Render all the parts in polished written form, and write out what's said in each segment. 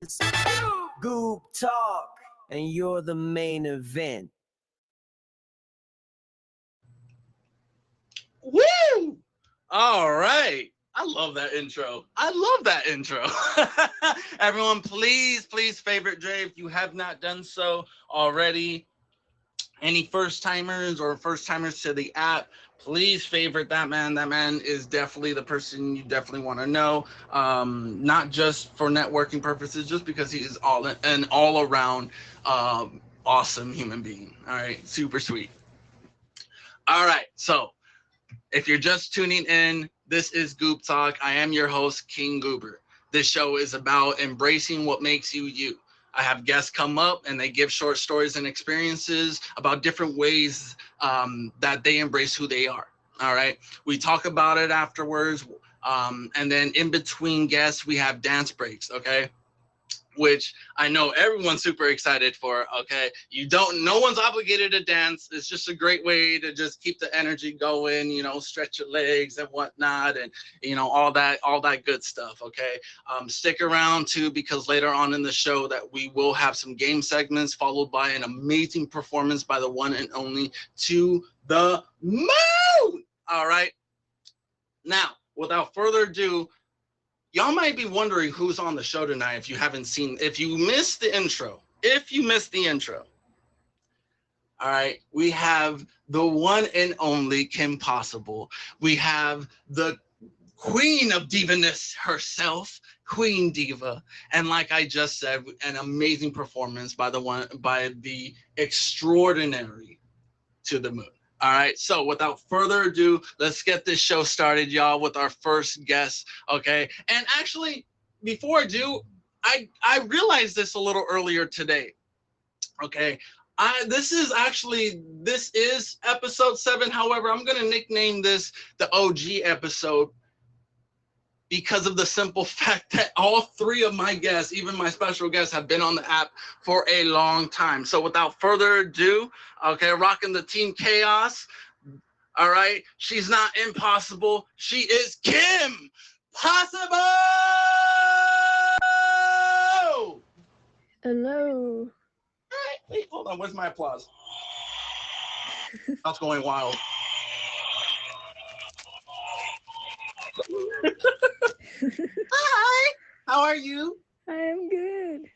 is Goob Talk, and you're the main event. Woo! All right. I love that intro. I love that intro. Everyone, please favorite Dre if you have not done so already. Any first timers or first timers to the app, please favorite that man. That man is definitely the person you definitely want to know. Not just for networking purposes, just because he is an all around awesome human being. All right, super sweet. All right, so if you're just tuning in, this is Goob Talk. I am your host, King Goober. This show is about embracing what makes you you. I have guests come up and they give short stories and experiences about different ways that they embrace who they are. All right. We talk about it afterwards. And then in between guests, we have dance breaks. Okay. Which I know everyone's super excited for. Okay, no one's obligated to dance. It's just a great way to just keep the energy going, stretch your legs and whatnot, and all that good stuff. Okay, stick around too, because later on in the show that we will have some game segments followed by an amazing performance by the one and only To the Moon. All right, now without further ado, y'all might be wondering who's on the show tonight if you missed the intro. All right, we have the one and only Kim Possible. We have the queen of divaness herself, Queen Diva. And like I just said, an amazing performance by the extraordinary To the Moon. All right, so without further ado, let's get this show started, y'all, with our first guest, okay? And actually, before I do, I realized this a little earlier today, okay? This is episode 7. However, I'm going to nickname this the OG episode because of the simple fact that all 3 of my guests, even my special guests, have been on the app for a long time. So without further ado, okay, rocking the Team Chaos. All right, she's not impossible. She is Kim Possible! Hello. All right, wait, hold on. Where's my applause? That's going wild. Hi, how are you? I'm good.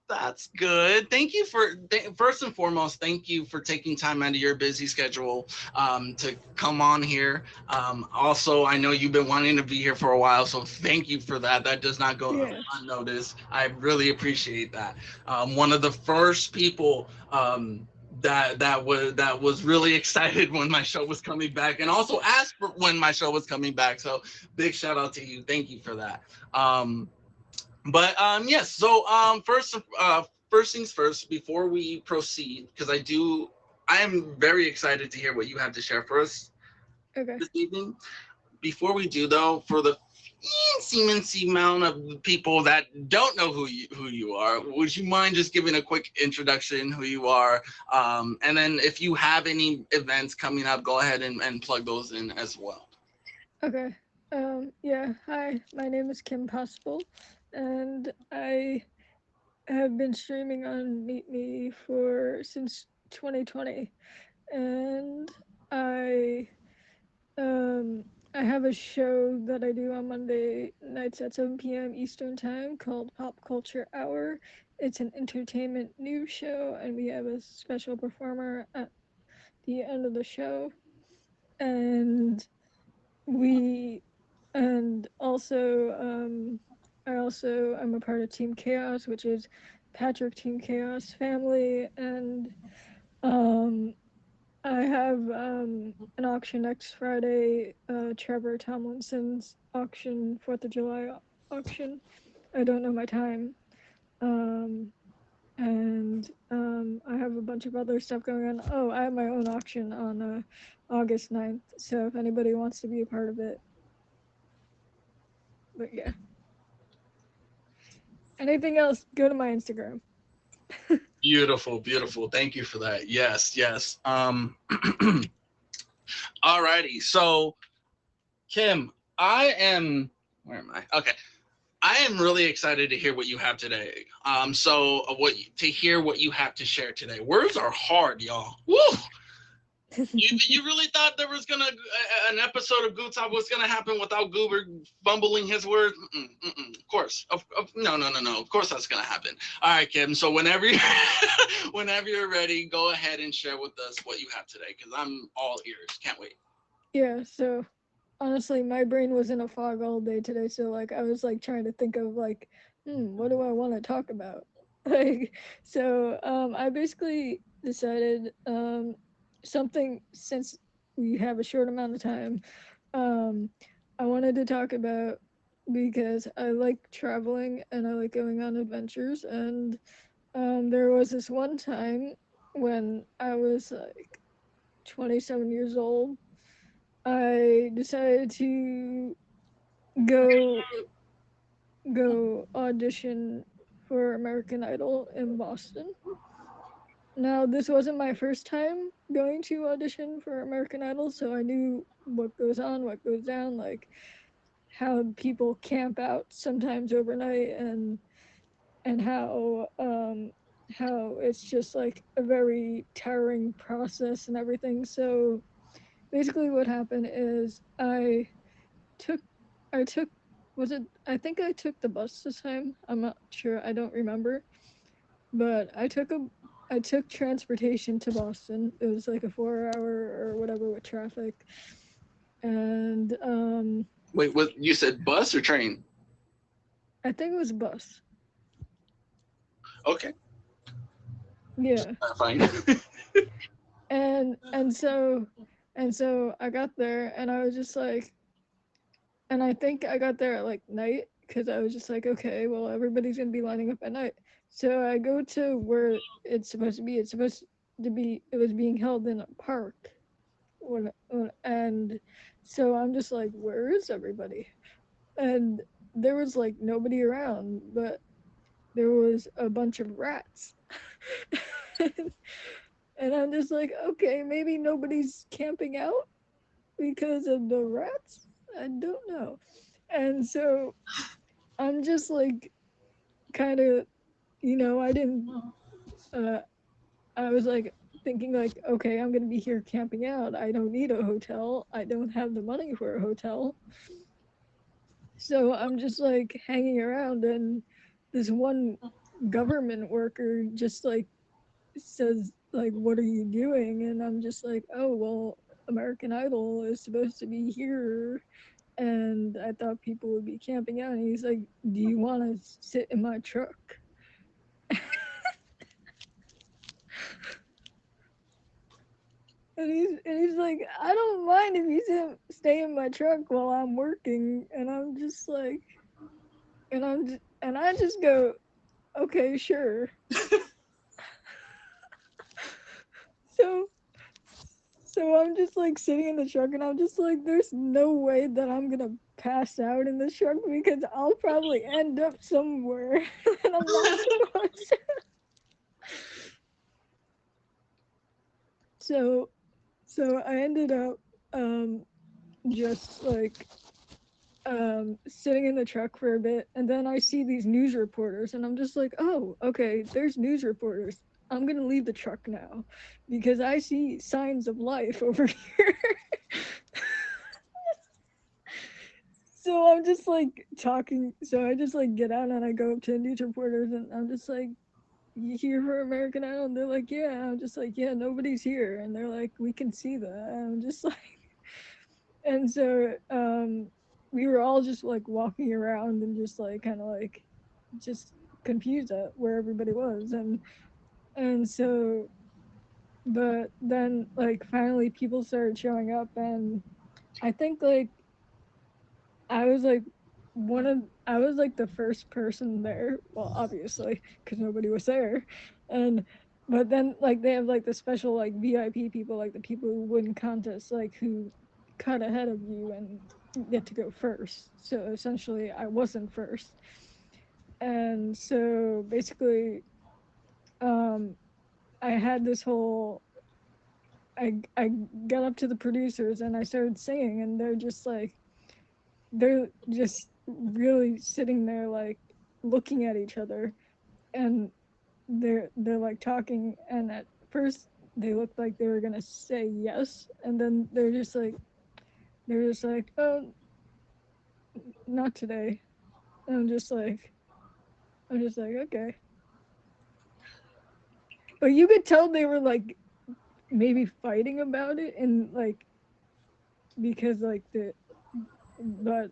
That's good. Thank you first and foremost, thank you for taking time out of your busy schedule to come on here. Also, I know you've been wanting to be here for a while, so thank you for that. That does not go unnoticed. I really appreciate that. One of the first people that was really excited when my show was coming back, and also asked for when my show was coming back. So big shout out to you. Thank you for that. Yes. So first things first, before we proceed, because I am very excited to hear what you have to share for us this evening. Before we do, though, for the mincy amount of people that don't know who you are, would you mind just giving a quick introduction, who you are, and then if you have any events coming up, go ahead and plug those in as well. Okay. Hi, my name is Kim Possible, and I have been streaming on Meet Me since 2020, and I have a show that I do on Monday nights at 7 p.m. Eastern Time called Pop Culture Hour. It's an entertainment news show, and we have a special performer at the end of the show, and I'm a part of Team Chaos, which is Patrick Team Chaos family, and I have an auction next Friday, Trevor Tomlinson's auction, 4th of July auction. I don't know my time. I have a bunch of other stuff going on. Oh, I have my own auction on August 9th, so if anybody wants to be a part of it. But yeah. Anything else, go to my Instagram. Beautiful. Thank you for that. Yes. Alrighty. So, Kim, where am I? Okay. I am really excited to hear what you have today. To hear what you have to share today. Words are hard, y'all. Woo! You really thought there was an episode of Goob Talk was gonna happen without Goober fumbling his words? Of course, no. Of course that's gonna happen. All right, Kim. So whenever whenever you're ready, go ahead and share with us what you have today, because I'm all ears. Can't wait. Yeah, so honestly, my brain was in a fog all day today, so like I was like trying to think of like, what do I want to talk about? Like, so I basically decided something, since we have a short amount of time, um I wanted to talk about, because I like traveling and I like going on adventures, and there was this one time when I was like 27 years old. I decided to go audition for American Idol in Boston. Now, this wasn't my first time going to audition for American Idol, so I knew what goes on, what goes down, like how people camp out sometimes overnight, and how it's just like a very tiring process and everything. So basically what happened is took I took was it I think I took the bus this time. I'm not sure. I don't remember. But I took transportation to Boston. It was like a 4 hour or whatever with traffic. And Wait, what you said? Bus or train? I think it was a bus. Okay, Yeah. fine. And so I got there and I was just like, and I think I got there at like night, because I was just like, okay, well, everybody's gonna be lining up at night. So I go to where it's supposed to be. It was being held in a park. And so I'm just like, where is everybody? And there was like nobody around, but there was a bunch of rats. And I'm just like, okay, maybe nobody's camping out because of the rats. I don't know. And so I'm just like, kind of, I didn't, uh, I was like thinking, like, okay, I'm going to be here camping out. I don't need a hotel. I don't have the money for a hotel. So I'm just like hanging around, and this one government worker just like says, like, what are you doing? And I'm just like, oh, well, American Idol is supposed to be here, and I thought people would be camping out. And he's like, do you want to sit in my truck? And he's like, I don't mind if you stay in my truck while I'm working. And I'm just like, and I just go, okay, sure. So I'm just like sitting in the truck, and I'm just like, there's no way that I'm gonna pass out in the truck, because I'll probably end up somewhere and I'm not supposed to. So I ended up just like sitting in the truck for a bit, and then I see these news reporters, and I'm just like, oh, okay, there's news reporters. I'm gonna leave the truck now, because I see signs of life over here. So I'm just like talking. So I just like get out and I go up to the news reporters, and I'm just like, you here for American Idol? And they're like, yeah. I'm just like, yeah, nobody's here. And they're like, we can see that. And I'm just like, and so we were all just like walking around and just like kind of like just confused at where everybody was. And so, but then like finally people started showing up, and I think like I was like I was like the first person there. Well, obviously, because nobody was there. And but then like they have like the special like VIP people, like the people who win contests, like who cut ahead of you and get to go first. So essentially I wasn't first. And so basically um I had this whole I got up to the producers and I started singing, and they're just really sitting there like looking at each other, and they're like talking, and at first they looked like they were gonna say yes, and then they're just like, oh, not today. And I'm just like, okay. But you could tell they were like maybe fighting about it, and like because like but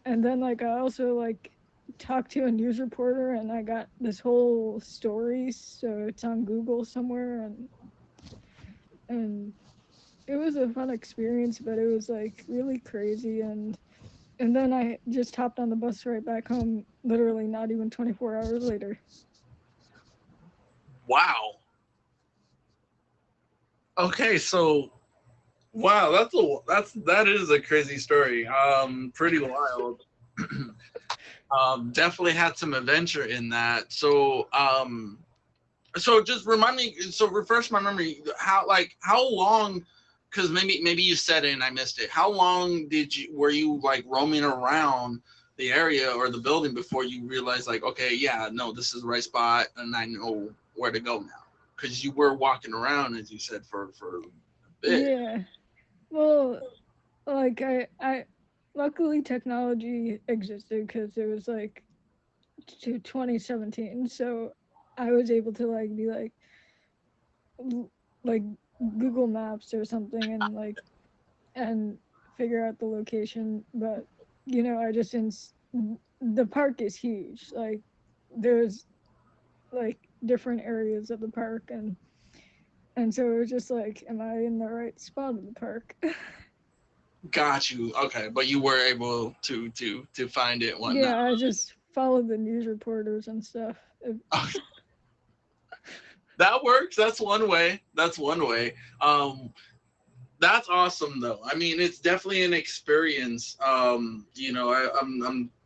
and then like I also like talked to a news reporter, and I got this whole story, so it's on Google somewhere, and it was a fun experience, but it was like really crazy, and then I just hopped on the bus right back home, literally not even 24 hours later. Wow. Okay, so wow, that is a crazy story. Pretty wild. Definitely had some adventure in that. So just remind me. So refresh my memory. How long? Because maybe you said it and I missed it. How long were you like roaming around the area or the building before you realized like, okay, yeah, no, this is the right spot and I know where to go now? Because you were walking around, as you said, for a bit. Yeah. Well, like I luckily technology existed because it was like to 2017, so I was able to like be like Google Maps or something, and figure out the location. But I just the park is huge. Like there's like different areas of the park, and so it was just like, am I in the right spot of the park? Got you. Okay, but you were able to find it and whatnot. Yeah, I just followed the news reporters and stuff. That works. That's one way. That's one way. That's awesome though. I mean, it's definitely an experience. I'm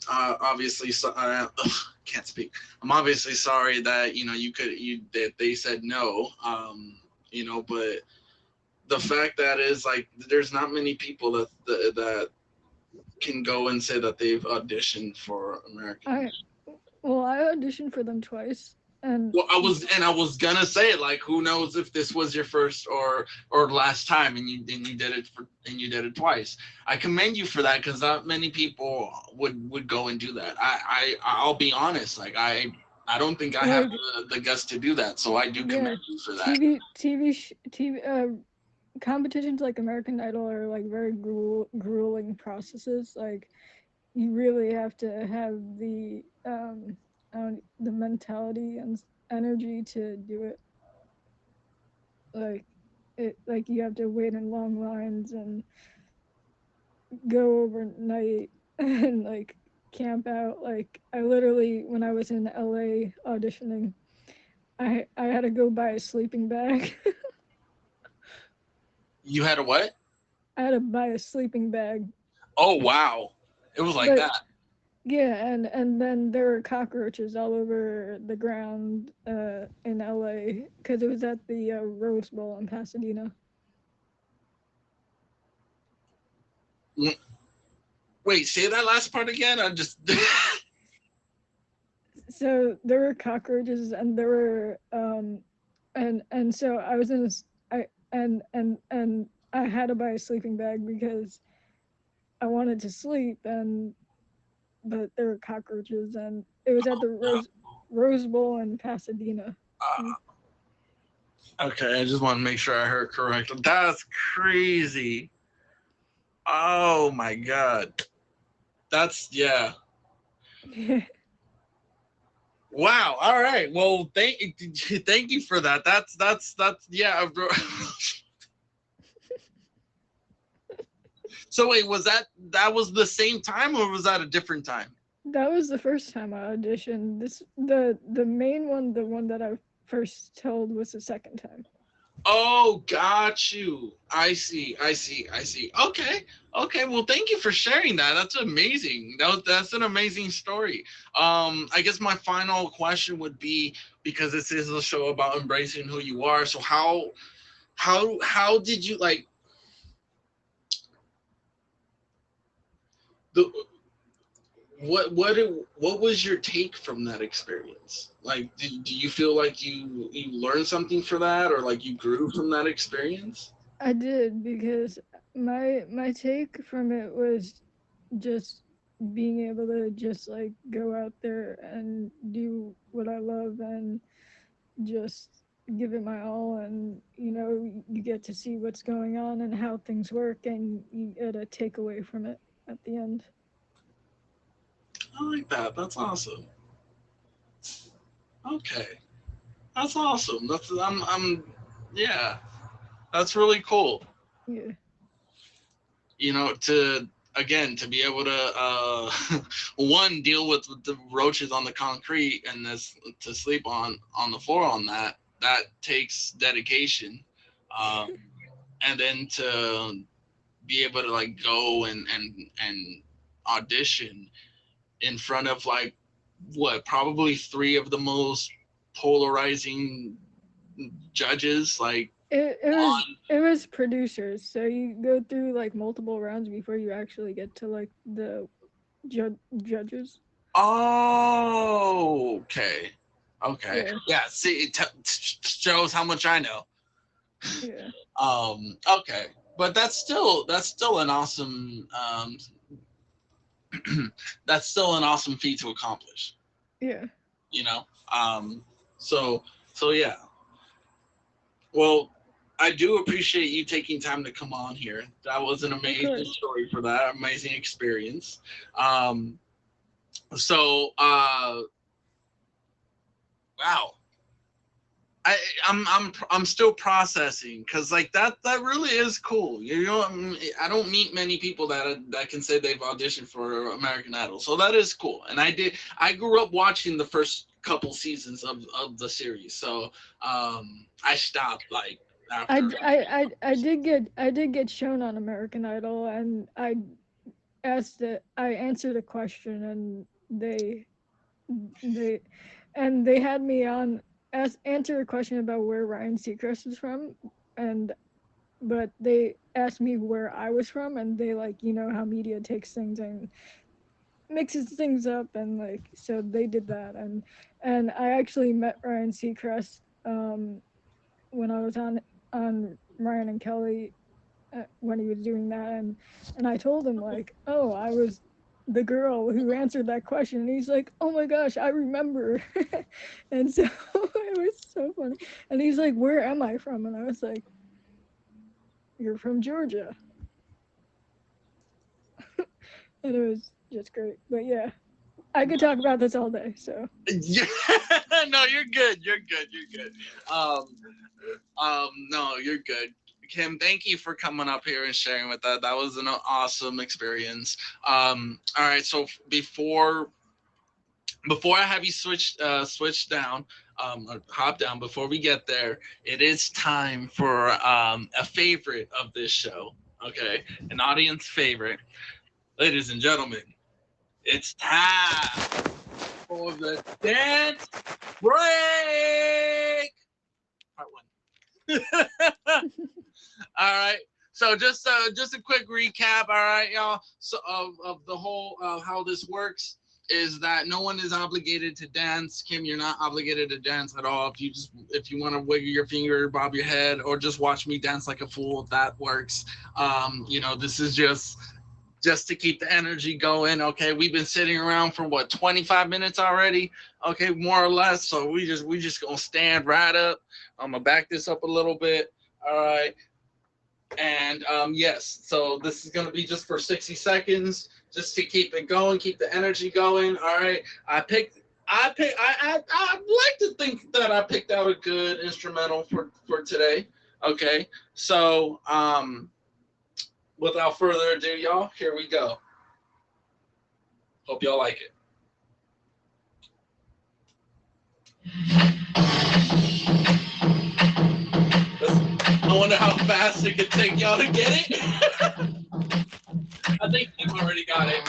obviously can't speak. I'm obviously sorry that that they said no. But the fact that is like there's not many people that can go and say that they've auditioned for American. I Well, I auditioned for them twice, and Well, I was gonna say like, who knows if this was your first or last time, and you did it twice. I commend you for that because not many people would go and do that. I'll be honest, like I don't think I have like the guts to do that, so I do yeah, commend you for that. TV competitions like American Idol are like very grueling processes. Like you really have to have the mentality and energy to do it. Like like you have to wait in long lines and go overnight and like camp out. Like I literally, when I was in LA auditioning, I had to go buy a sleeping bag. You had a what? I had to buy a sleeping bag. Oh wow, it was like But that. yeah, and then there were cockroaches all over the ground in LA because it was at the Rose Bowl in Pasadena. Wait, say that last part again. I just So there were cockroaches, and there were and so I was in this I and I had to buy a sleeping bag because I wanted to sleep, and but there were cockroaches, and it was at the Rose Bowl in Pasadena. okay. I just want to make sure I heard correctly. That's crazy. Oh my god. That's yeah. Wow. All right. Well, thank you for that. That's yeah, bro. So wait, that was the same time or was that a different time? That was the first time I auditioned. The main one, the one that I first told, was the second time. Oh, got you. I see. Okay. Okay. Well, thank you for sharing that. That's amazing. That's an amazing story. I guess my final question would be, because this is a show about embracing who you are. So how did you like the what was your take from that experience? Like, do you feel like you learned something for that, or like you grew from that experience? I did, because my take from it was just being able to just like go out there and do what I love and just give it my all, and you get to see what's going on and how things work, and you get a takeaway from it at the end. I like that. That's awesome. Okay, that's awesome. Yeah, that's really cool. Yeah. To again to be able to one deal with the roaches on the concrete and this to sleep on the floor on that takes dedication, um, and then to be able to like go and audition in front of like what probably three of the most polarizing judges like It was on. it was producers, so you go through like multiple rounds before you actually get to like the judges. Oh, okay. Okay. Yeah. Yeah, see, shows how much I know. Yeah. Okay. But that's still an awesome that's still an awesome feat to accomplish, Yeah. you know? So so yeah. Well, I do appreciate you taking time to come on here. That was an Of amazing course. story for that, amazing experience. Um so wow. I I'm still processing because like that really is cool. I don't meet many people that can say they've auditioned for American Idol, so that is cool. And I grew up watching the first couple seasons of the series, so I stopped like after. I did get shown on American Idol, and I answered a question, and they they had me on answer a question about where Ryan Seacrest is from, and but they asked me where I was from, and they like how media takes things and mixes things up, and like so they did that, and I actually met Ryan Seacrest when I was on Ryan and Kelly, when he was doing that, and I told him like, oh, I was the girl who answered that question, and he's like, oh my gosh, I remember. And so it was so funny, and he's like, where am I from? And I was like, you're from Georgia. And it was just great. But yeah, I could talk about this all day. So Yeah. No, you're good. You're good. You're good. No, you're good. Kim, thank you for coming up here and sharing with that. That was an awesome experience. All right, so before I have you switch down, or hop down. Before we get there, it is time for a favorite of this show. Okay, an audience favorite, ladies and gentlemen. It's time for the dance break. Part one. All right. So just a quick recap. All right, y'all. So of the whole how this works is that no one is obligated to dance. Kim, you're not obligated to dance at all. If you want to wiggle your finger, bob your head, or just watch me dance like a fool, that works. This is just to keep the energy going. Okay, we've been sitting around for what 25 minutes already. Okay, more or less. So we just gonna stand right up. I'm gonna back this up a little bit. All right. And yes, so this is going to be just for 60 seconds, just to keep it going, keep the energy going. All right. I'd like to think that I picked out a good instrumental for today. Okay. So without further ado, y'all, here we go. Hope y'all like it. I wonder how fast it could take y'all to get it. I think you've already got it.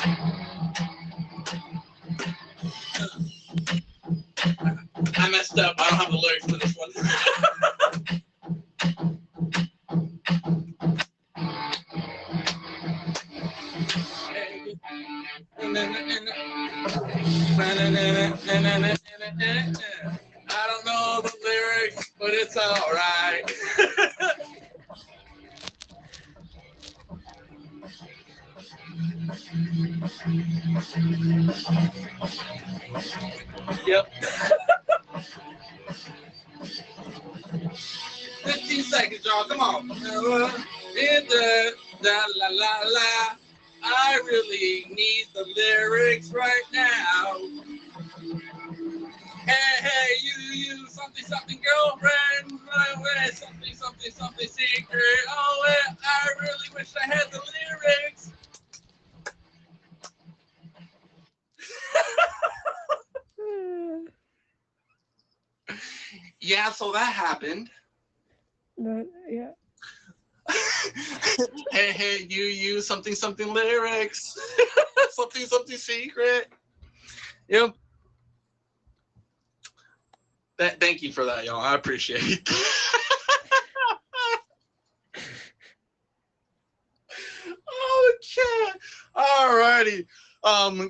I messed up. I don't have the lyrics for this one. I don't know the lyrics, but it's all right. Yep. 15 seconds, y'all. Come on. In the la la la la. I really need the lyrics right now. Hey, hey, you, something, something, girlfriend, run away, something, something, something, secret. Oh, I really wish I had the lyrics. Yeah, so that happened. But yeah. Hey, hey, you, something, something, lyrics. Something, something, secret. Yep. Thank you for that, y'all. I appreciate it. Okay. All righty.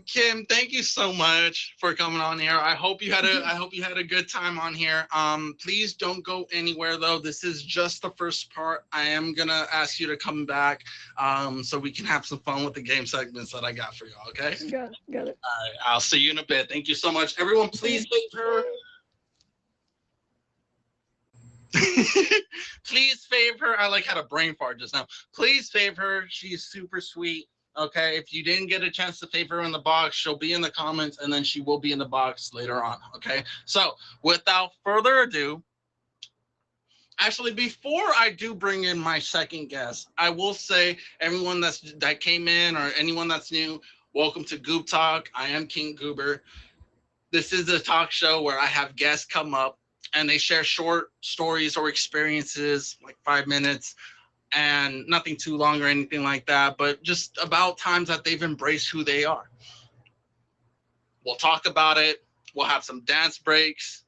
Kim, thank you so much for coming on here. I hope you had a good time on here. Please don't go anywhere though. This is just the first part. I am gonna ask you to come back so we can have some fun with the game segments that I got for y'all, okay? Got it. All right, I'll see you in a bit. Thank you so much. Everyone, please save her. Please fave her. I like had a brain fart just now. Please fave her. She's super sweet. Okay. If you didn't get a chance to fave her in the box, she'll be in the comments and then she will be in the box later on. Okay. So without further ado, actually, before I do bring in my second guest, I will say everyone that came in or anyone that's new, welcome to Goob Talk. I am King Goober. This is a talk show where I have guests come up and they share short stories or experiences, like 5 minutes, and nothing too long or anything like that, but just about times that they've embraced who they are. We'll talk about it. We'll have some dance breaks.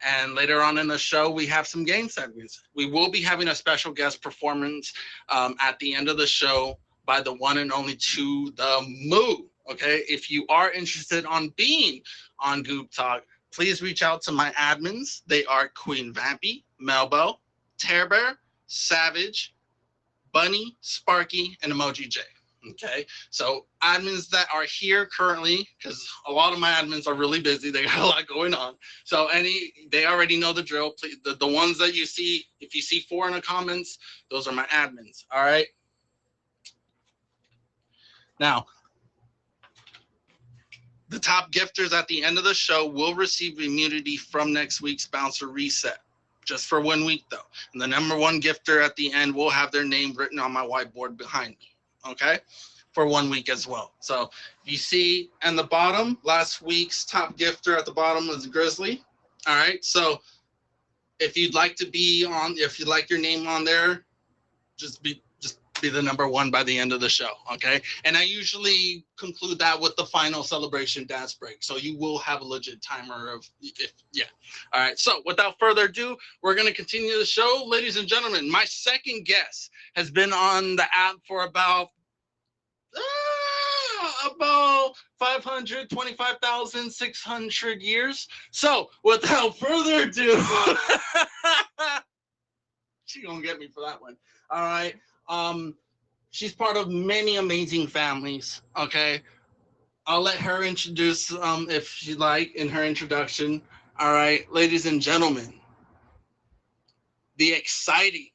And later on in the show, we have some game segments. We will be having a special guest performance at the end of the show by the one and only To The Moo. Okay, if you are interested on being on Goob Talk, please reach out to my admins. They are Queen Vampy, Melbo, Tear Bear, Savage, Bunny, Sparky, and Emoji J. Okay, so admins that are here currently, because a lot of my admins are really busy. They got a lot going on. So they already know the drill. Please, the ones that you see, if you see 4 in the comments, those are my admins. All right. Now, the top gifters at the end of the show will receive immunity from next week's bouncer reset, just for 1 week though. And the number 1 gifter at the end will have their name written on my whiteboard behind me, okay? For 1 week as well. So you see in the bottom, last week's top gifter at the bottom was Grizzly. All right, so if you'd like to be on, if you'd like your name on there, just be the number 1 by the end of the show, okay? And I usually conclude that with the final celebration dance break. So you will have a legit timer of, yeah. All right, so without further ado, we're gonna continue the show. Ladies and gentlemen, my second guest has been on the app for about 525,600 years. So without further ado, she gonna get me for that one. All right. She's part of many amazing families. Okay, I'll let her introduce if she'd like in her introduction. All right, ladies and gentlemen, the exciting,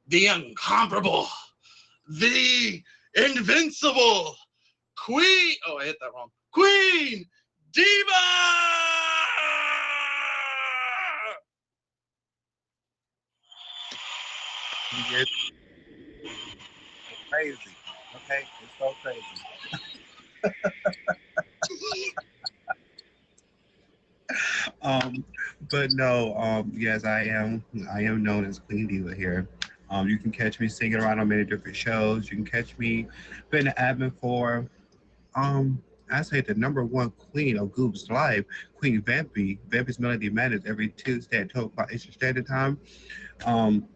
the incomparable, the invincible Queen. Oh, I hit that wrong. Queen Diva. It's crazy. Okay, it's so crazy. But no, yes, I am known as Queen Diva here. You can catch me singing around on many different shows. You can catch me being an admin for I say the number 1 queen of Goob's life, Queen Vampy. Vampy's Melody Madness every Tuesday at 12 o'clock Eastern Standard Time. Um,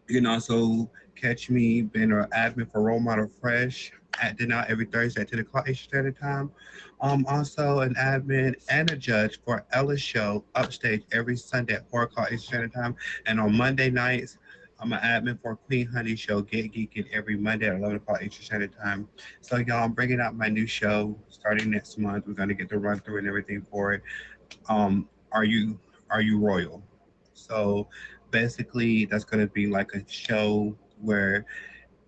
you can also catch me being an admin for Role Model Fresh at dinner every Thursday at 10 o'clock Eastern Standard Time. Also an admin and a judge for Ella's show Upstage every Sunday at 4 o'clock Eastern Standard Time. And on Monday nights, I'm an admin for Queen Honey show Get Geeking every Monday at 11 o'clock Eastern Standard Time. So y'all, I'm bringing out my new show starting next month. We're gonna get the run through and everything for it. Um, are you royal? So basically, that's gonna be like a show where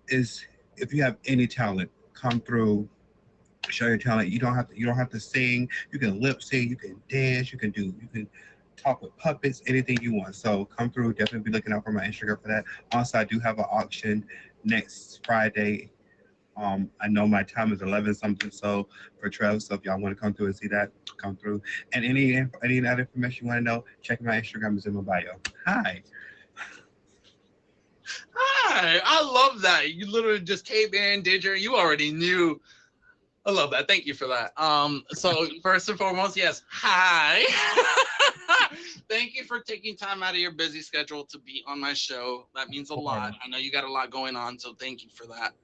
is if you have any talent, come through, show your talent. You don't have to sing. You can lip sync. You can dance. You can talk with puppets. Anything you want. So come through. Definitely be looking out for my Instagram for that. Also, I do have an auction next Friday. I know my time is 11 something. So for Trev, so if y'all want to come through and see that, come through. And any other information you want to know, check my Instagram is in my bio. Hi. Hi, I love that. You literally just came in, did you already knew. I love that. Thank you for that. So first and foremost, yes, hi. Thank you for taking time out of your busy schedule to be on my show. That means a lot. I know you got a lot going on, so thank you for that.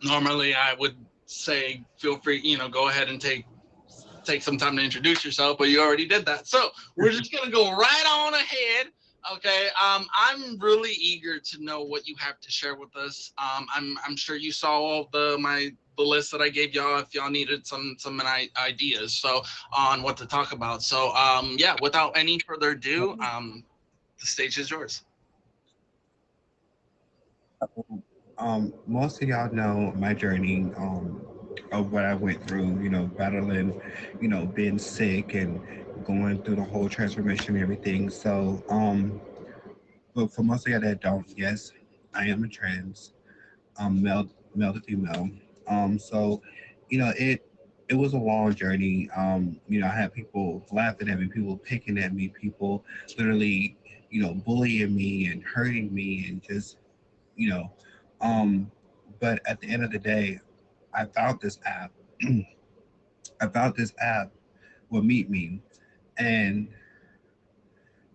Normally I would say feel free, go ahead and take some time to introduce yourself, but you already did that. So we're just gonna go right on ahead. Okay. I'm really eager to know what you have to share with us. I'm sure you saw all the list that I gave y'all if y'all needed some ideas on what to talk about. So yeah, without any further ado, the stage is yours. Most of y'all know my journey of what I went through, battling, being sick and going through the whole transformation and everything. So, but for most of y'all that don't, yes, I am a trans, male to female. So, it was a long journey. I had people laughing at me, people picking at me, people literally, bullying me and hurting me and just, you know, um, but at the end of the day, I found this app. I found this app would meet me, and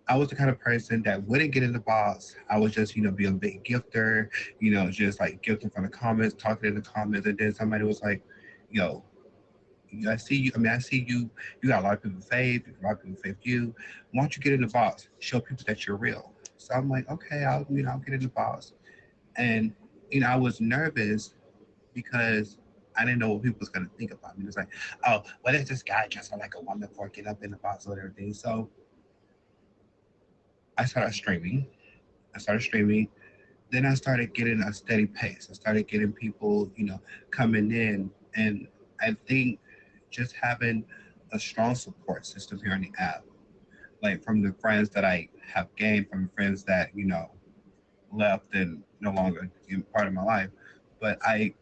I was the kind of person that wouldn't get in the box. I was just, be a big gifter, just like gifting from the comments, talking in the comments, and then somebody was like, "Yo, I see you. I mean, I see you. You got a lot of people faith. A lot of people faith you. Why don't you get in the box? Show people that you're real." So I'm like, "Okay, I'll get in the box." And I was nervous because I didn't know what people was gonna think about me. It was like, "Oh, what is this guy dressing like a woman for getting up in the box and everything?" So I started streaming. I started streaming. Then I started getting a steady pace. I started getting people, coming in. And I think just having a strong support system here on the app, like from the friends that I have gained, from friends that, left and no longer in part of my life. But I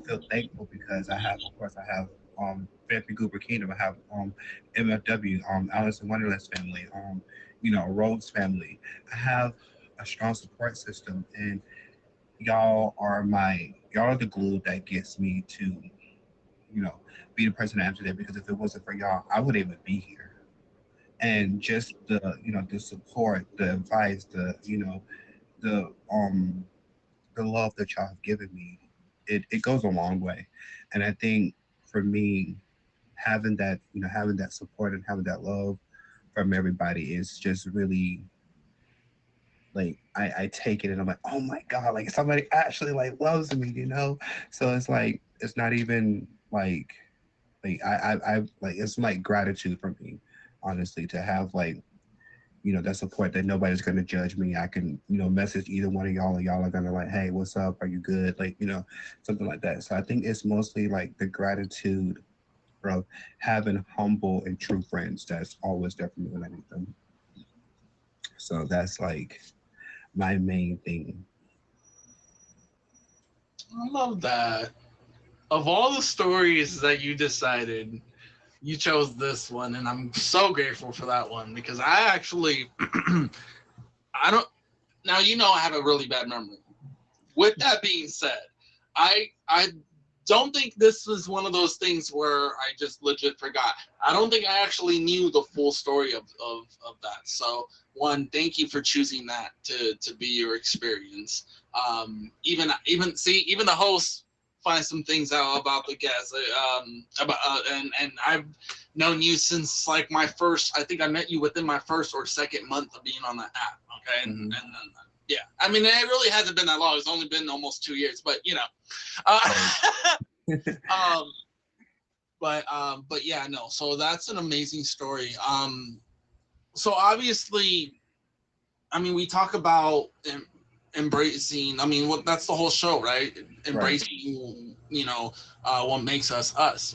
feel thankful because of course, I have Fancy Goober Kingdom. I have MFW, Alice in Wonderland's family, Rhodes family. I have a strong support system, and y'all are the glue that gets me to, be the person I am today. Because if it wasn't for y'all, I wouldn't even be here. And just the support, the advice, the the love that y'all have given me, it goes a long way. And I think for me, having that support and having that love from everybody is just really like I take it and I'm like, oh my God, like somebody actually like loves me. So it's like it's not even like I like it's like gratitude for me, honestly, to have like that support that nobody's gonna judge me. I can, message either one of y'all and y'all are gonna like, hey, what's up? Are you good? Like, something like that. So I think it's mostly like the gratitude of having humble and true friends that's always there for me when I need them. So that's like my main thing. I love that. Of all the stories that you decided, you chose this one, and I'm so grateful for that one because I actually, I don't. Now I have a really bad memory. With that being said, I don't think this was one of those things where I just legit forgot. I don't think I actually knew the full story of that. So one, thank you for choosing that to be your experience. Even the host finds some things out about the guests. About and I've known you since like my first. I think I met you within my first or second month of being on the app. Okay, yeah, I mean it really hasn't been that long. It's only been almost 2 years, but you know. Um, but yeah, no. So that's an amazing story. So obviously, I mean, we talk about embracing. I mean, what that's the whole show, right? Right. Embracing, what makes us us.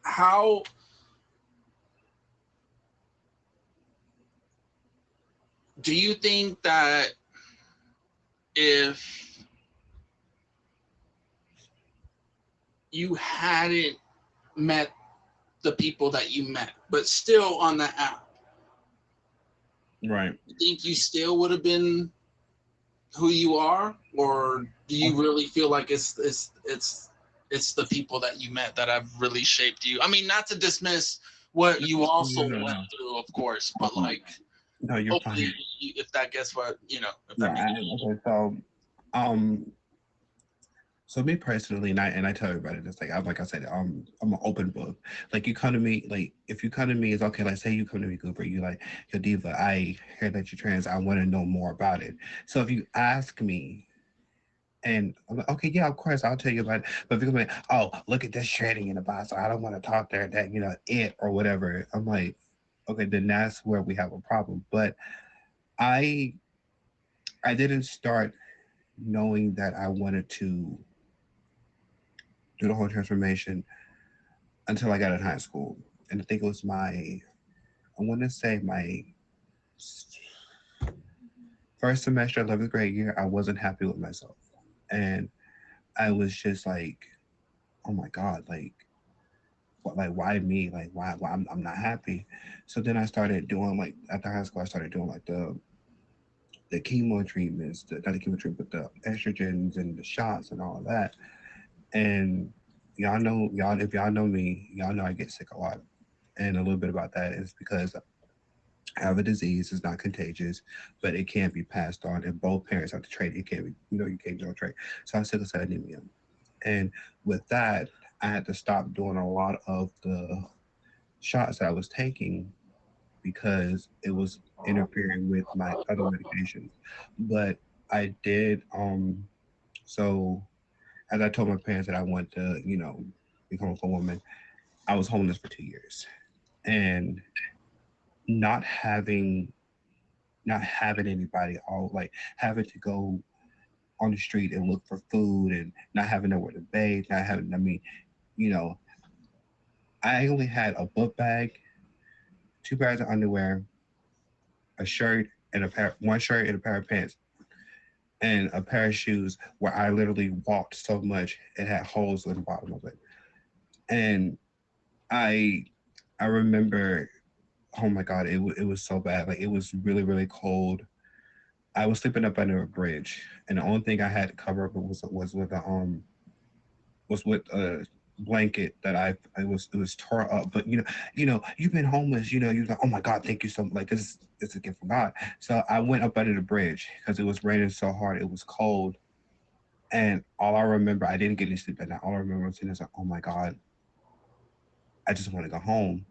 How do you think that if you hadn't met the people that you met, but still on the app, Right. you think you still would have been who you are, or do you really feel like it's the people that you met that have really shaped you? I mean, not to dismiss what you also went No. through, of course, but like No, you're hopefully, fine. if that gets what if Yeah. that makes Okay. Um, so me personally, and I tell everybody this, like I said, I'm an open book. Like you come to me, like if you come to me, it's okay. Like say you come to me, Cooper, you like, yo, Diva, I hear that you're trans. I want to know more about it. So if you ask me, and I'm like, okay, yeah, of course, I'll tell you about it. But if you're like, oh, look at this shredding in the box, so I don't want to talk there, that it or whatever. I'm like, okay, then that's where we have a problem. But I I didn't start knowing that I wanted to do the whole transformation until I got in high school. And I think it was I want to say my first semester, 11th grade year, I wasn't happy with myself. And I was just like, oh my God, like why me? Like, why I'm not happy. So then I started doing like, after high school, I started doing like the chemo treatments, not the chemo treatment, but the estrogens and the shots and all of that. And y'all, if y'all know me, y'all know I get sick a lot. And a little bit about that is because I have a disease. It's not contagious, but it can be passed on. If both parents have to trade, it can be, you can't go trade. So I have sickle cell anemia. And with that, I had to stop doing a lot of the shots that I was taking because it was interfering with my other medications. But I did, so as I told my parents that I want to, become a full woman, I was homeless for 2 years. And not having not having anybody, all like having to go on the street and look for food and not having nowhere to bathe, not having, you know, I only had a book bag, two pairs of underwear, a shirt and one shirt and a pair of pants, and a pair of shoes where I literally walked so much it had holes in the bottom of it. And I, I remember, oh my God, it was so bad. Like it was really, really cold. I was sleeping up under a bridge, and the only thing I had to cover up was with a blanket that it was tore up. But you've been homeless. You're like, oh my God, thank you so much. Like this is a gift from God. So I went up under the bridge because it was raining so hard. It was cold, and all I remember, I didn't get any sleep at night. All I remember was saying, like, oh my God, I just want to go home.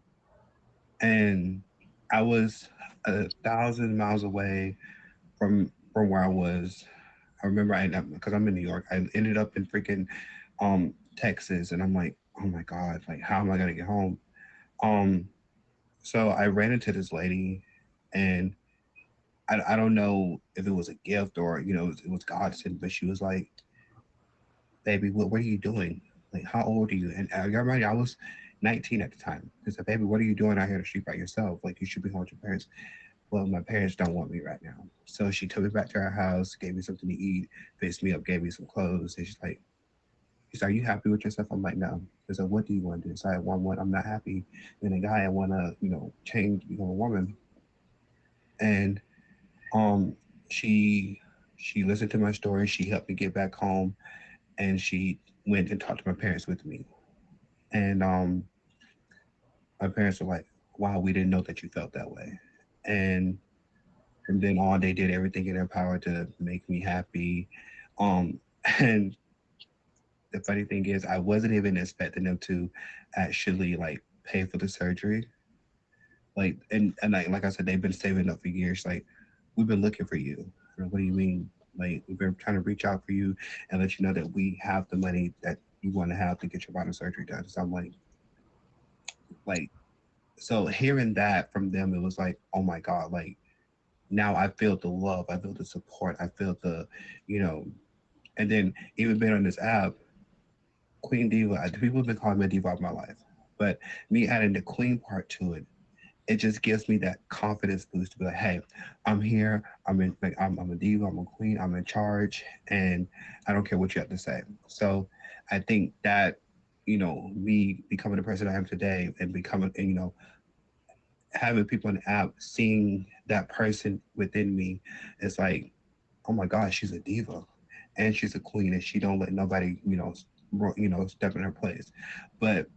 And I was 1,000 miles away from where I was. I remember because I'm in New York. I ended up in freaking Texas, and I'm like, oh my God, like how am I gonna get home? Um, so I ran into this lady, and I don't know if it was a gift or it was God sent, but she was like, baby, what are you doing? Like, how old are you? And you're right, I was 19 at the time. I said, baby, what are you doing out here in the street by yourself? Like, you should be home with your parents. Well, my parents don't want me right now. So she took me back to our house, gave me something to eat, fixed me up, gave me some clothes. And she's like, are you happy with yourself? I'm like, no. I said, what do you want to do? So I want one, I'm not happy. And a guy, I want to, change, become a woman. And um, she She listened to my story. She helped me get back home, and she went and talked to my parents with me. And my parents were like, "Wow, we didn't know that you felt that way." And from then on, they did everything in their power to make me happy. Um, and the funny thing is, I wasn't even expecting them to actually like pay for the surgery. Like, and like I said, they've been saving up for years. Like, we've been looking for you. I'm like, what do you mean? Like, we've been trying to reach out for you and let you know that we have the money that you want to have to get your bottom surgery done. So I'm like, so hearing that from them, it was like, oh my god, like now I feel the love, I feel the support, I feel the, you know, and then even being on this app, Queen Diva, people have been calling me a diva of my life, but me adding the queen part to it, it just gives me that confidence boost to be like, hey, I'm here. I'm in. Like, I'm a diva. I'm a queen. I'm in charge, and I don't care what you have to say. So, I think that me becoming the person I am today and becoming, having people on the app seeing that person within me, it's like, oh my God, she's a diva, and she's a queen, and she don't let nobody, step in her place. But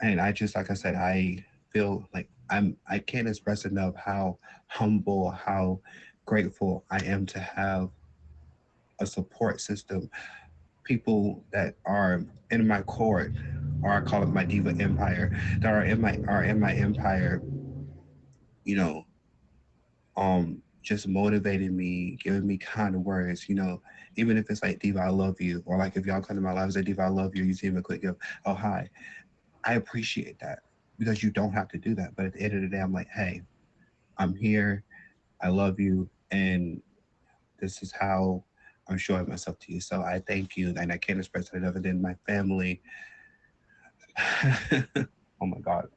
and I just like I said, I feel like I can't express enough how humble, how grateful I am to have a support system, people that are in my court, or I call it my diva empire, that are in my empire, you know, just motivating me, giving me kind of words, even if it's like Diva, I love you, or like if y'all come to my life and say Diva, I love you, you see me a quick gift, oh hi. I appreciate that because you don't have to do that. But at the end of the day, I'm like, hey, I'm here. I love you. And this is how I'm showing myself to you. So I thank you. And I can't express it other than my family. Oh my God.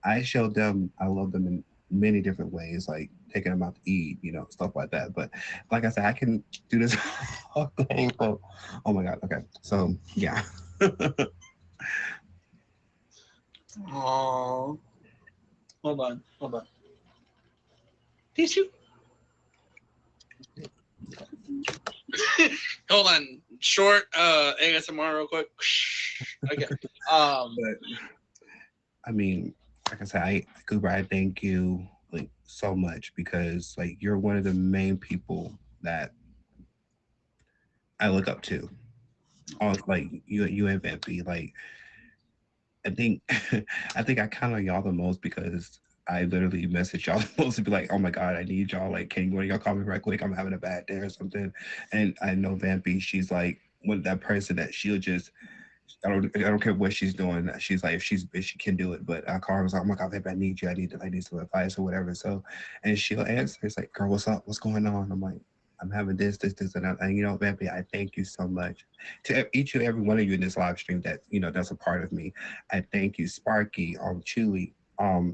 I showed them, I love them in many different ways, like taking them out to eat, stuff like that. But like I said, I can do this all day. Oh my God. Okay. So yeah. Oh, hold on. Tissue. Hold on. Short ASMR real quick. Okay. But I mean, like I said, Cooper, I thank you like so much because like you're one of the main people that I look up to. On like you and Vampy. Like I think I think I count on y'all the most because I literally message y'all the most to be like, oh my god, I need y'all. Like, can one of y'all call me right quick? I'm having a bad day or something. And I know Vampy, she's like one that person that she'll just I don't care what she's doing. She's like if she can do it. But I call her, I was like, oh my god, babe, I need you. I need some advice or whatever. So and she'll answer. It's like, girl, what's up? What's going on? I'm like, I'm having this, and that. And Vampy, I thank you so much to each and every one of you in this live stream that that's a part of me. I thank you, Sparky, Chewy,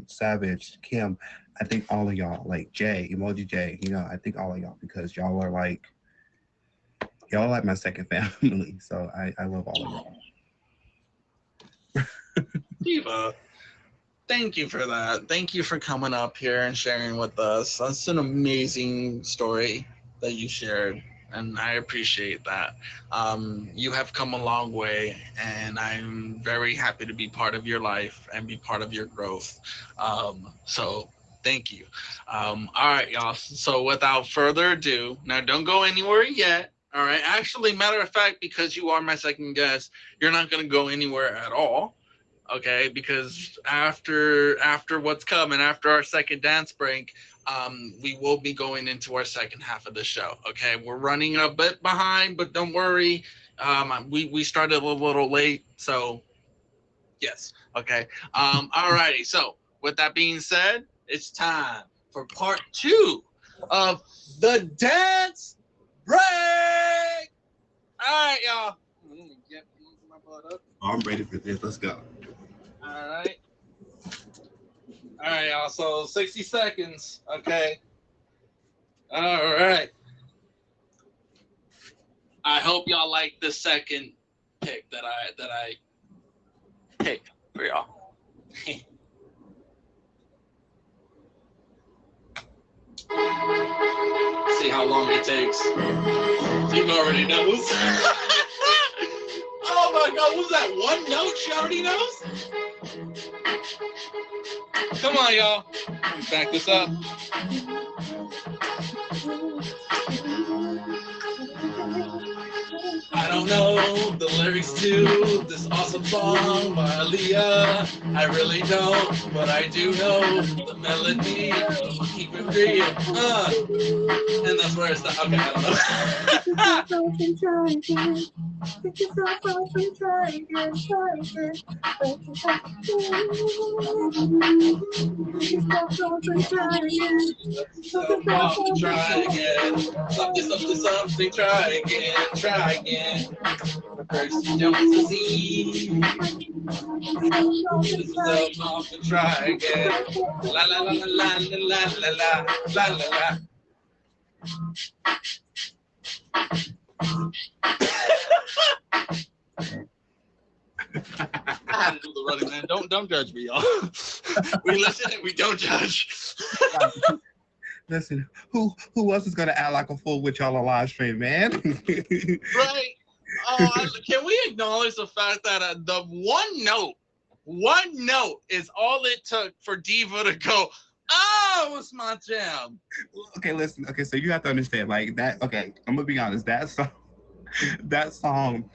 Savage, Kim. I think all of y'all, like Jay, Emoji Jay. I think all of y'all because y'all are like my second family. So I love all of y'all. Diva, thank you for that. Thank you for coming up here and sharing with us. That's an amazing story that you shared, and I appreciate that. You have come a long way, and I'm very happy to be part of your life and be part of your growth. So thank you. All right, y'all. So without further ado, now don't go anywhere yet. All right. Actually, matter of fact, because you are my second guest, you're not going to go anywhere at all, okay? Because after what's coming, after our second dance break, we will be going into our second half of the show. Okay, we're running a bit behind, but don't worry. We started a little late, so yes. Okay. Alrighty. So with that being said, it's time for part two of the dance break. All right, y'all. Get my butt up. I'm ready for this. Let's go. All right. All right, y'all. So 60 seconds. Okay. All right. I hope y'all like the second pick that I picked for y'all. See how long it takes. Steve already knows. Oh my God, was that one note she already knows? Come on, y'all. Back this up. I don't know the lyrics to this awesome song by Aaliyah. I really don't, but I do know the melody. Keep it real. And that's where it's okay, I don't know. Try again. Something, try again, try again. First, don't succeed. Try again. La la la la la la la la la la. I had to do the running man. Don't judge me, y'all. We listen and we don't judge. Listen, who else is gonna act like a fool with y'all on live stream, man? Right. Can we acknowledge the fact that the one note is all it took for Diva to go, oh, it's my jam. Okay, listen. Okay, so you have to understand, like that. Okay, I'm gonna be honest. That song,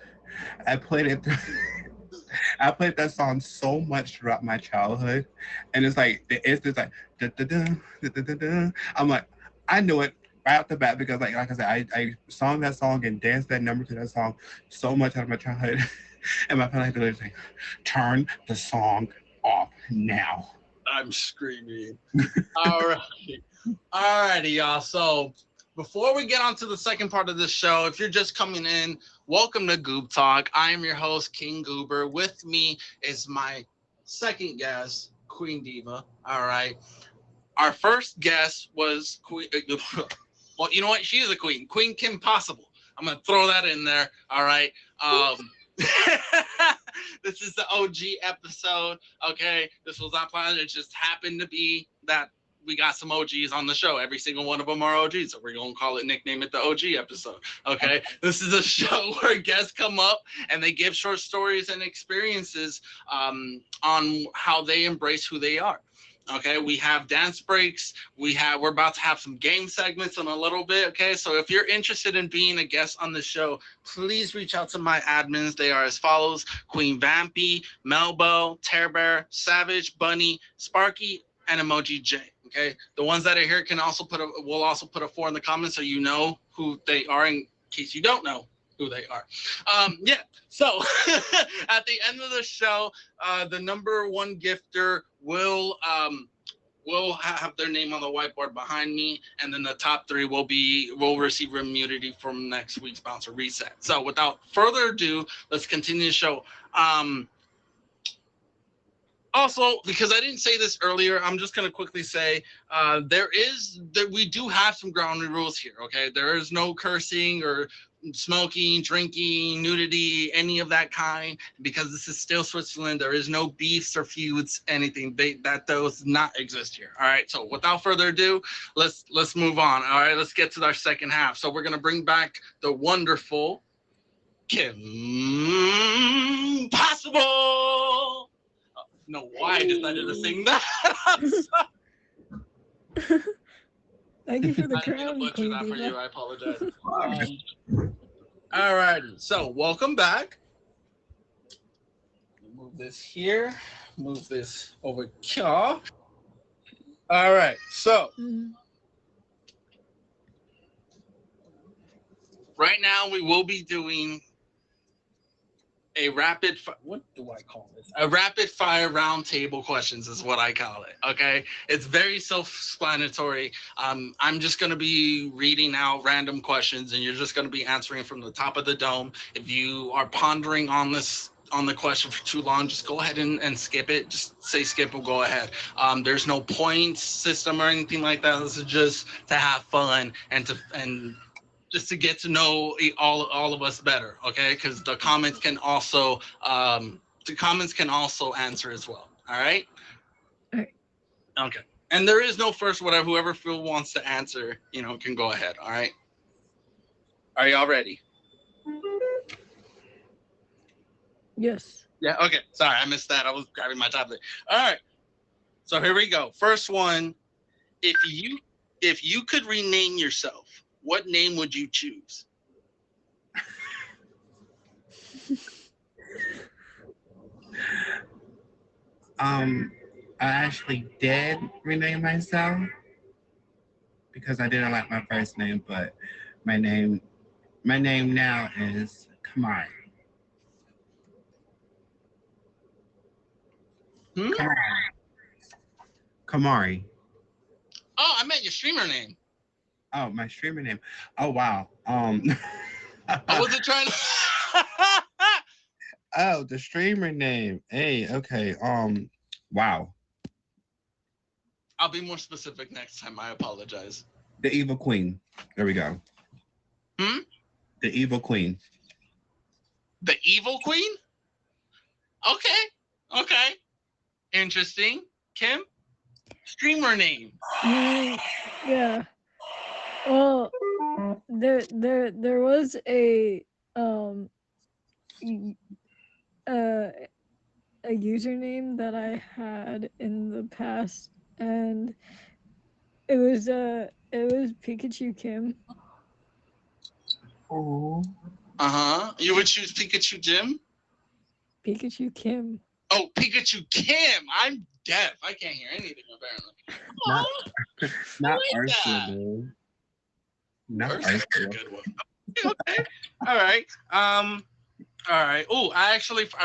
I played it. I played that song so much throughout my childhood, and it's just like da, da, da, da, da, da, da. I'm like, I knew it right off the bat because like I said, I sung that song and danced that number to that song so much out of my childhood, and my parents had to say, "Turn the song off now." I'm screaming. Alrighty, y'all. So before we get on to the second part of this show, if you're just coming in, welcome to Goob Talk. I am your host, King Goober. With me is my second guest, Queen Diva. All right. Our first guest was Queen. Well, you know what? She is a queen. Queen Kim Possible. I'm going to throw that in there. All right. This is the OG episode. Okay. This was not planned. It just happened to be that we got some OGs on the show. Every single one of them are OGs. So we're going to call it, nickname it the OG episode. Okay. This is a show where guests come up and they give short stories and experiences on how they embrace who they are. Okay, we have dance breaks. We're about to have some game segments in a little bit. Okay, so if you're interested in being a guest on the show, please reach out to my admins. They are as follows: Queen Vampy, Melbo, Tear Bear, Savage, Bunny, Sparky, and Emoji J. Okay, the ones that are here we'll also put a 4 in the comments so you know who they are in case you don't know who they are. Yeah. So at the end of the show, the number one gifter will have their name on the whiteboard behind me, and then the top 3 will receive immunity from next week's bouncer reset. So without further ado, let's continue the show. Also, because I didn't say this earlier, I'm just going to quickly say we do have some ground rules here, okay? There is no cursing or smoking, drinking, nudity, any of that kind, because this is still Switzerland. There is no beefs or feuds, anything. That does not exist here, all right? So without further ado, let's move on, all right? Let's get to our second half. So we're going to bring back the wonderful Kim Possible. No, why I decided to sing that. Thank you for the I didn't crown, butcher Queen that for Diva. you. I apologize. All right, so welcome back. Move this here. Move this over here. All right, so right now we will be doing a what do I call this? A rapid fire round table questions is what I call it. Okay, it's very self-explanatory. I'm just going to be reading out random questions, and you're just going to be answering from the top of the dome. If you are pondering on the question for too long, just go ahead and skip it. Just say skip and go ahead. There's no points system or anything like that. This is just to have fun and just to get to know all of us better, okay? Because the comments can also answer as well. All right. All right. Okay. And there is no first whatever. Whoever Phil wants to answer, can go ahead. All right. Are y'all ready? Yes. Yeah. Okay. Sorry, I missed that. I was grabbing my tablet. All right. So here we go. First one. If you could rename yourself, what name would you choose? I actually did rename myself because I didn't like my first name, but my name now is Kamari. Hmm? Kamari. Oh, I meant your streamer name. Oh, my streamer name. Oh wow. I wasn't trying to. Oh, the streamer name. Hey, okay. Wow. I'll be more specific next time. I apologize. The Evil Queen. There we go. Hmm? The Evil Queen. The Evil Queen? Okay. Interesting. Kim? Streamer name. Yeah. Well, there was a a username that I had in the past, and it was Pikachu Kim. Oh. You would choose Pikachu Jim? Pikachu Kim. Oh, Pikachu Kim. I'm deaf. I can't hear anything apparently. Not, Oh, not I like Ursula, that. dude. Not Ursula's a Ursula. good one. Okay. All right. All right. Oh, I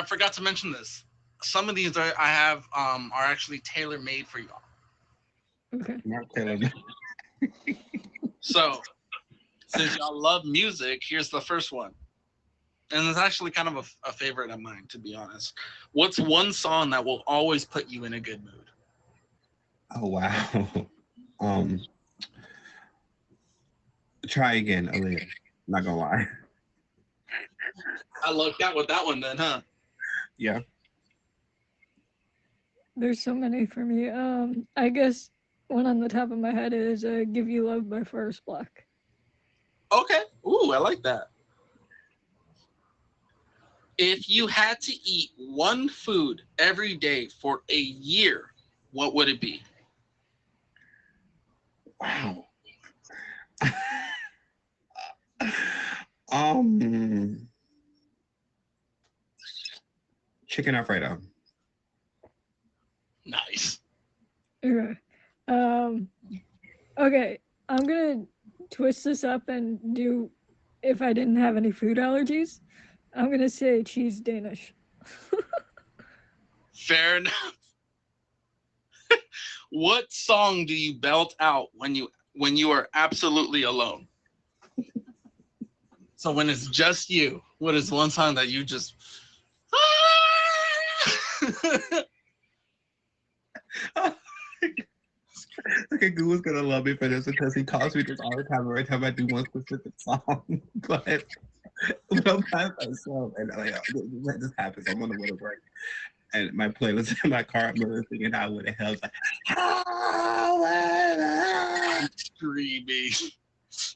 forgot to mention this. Some of these I have are actually tailor made for y'all. Okay. Not Taylor. So, since y'all love music, here's the first one. And it's actually kind of a favorite of mine, to be honest. What's one song that will always put you in a good mood? Oh wow. Try again, Aaliyah. Not gonna lie. I lucked out with that one then, huh? Yeah. There's so many for me. I guess one on the top of my head is "Give You Love" by Forest Black. Okay. Ooh, I like that. If you had to eat one food every day for a year, what would it be? Wow. um Chicken Alfredo. Nice. Okay. Okay. I'm gonna twist this up and do, if I didn't have any food allergies, I'm gonna say cheese Danish. Fair enough. What song do you belt out when you are absolutely alone? So when it's just you, what is one song that you just Okay, Goo's gonna love me for this because he calls me this all the time every time I do one specific song. But I'm by myself and when this happens, I'm on the way to work. And my playlist in my car, I'm literally thinking how would it help. Like, screaming?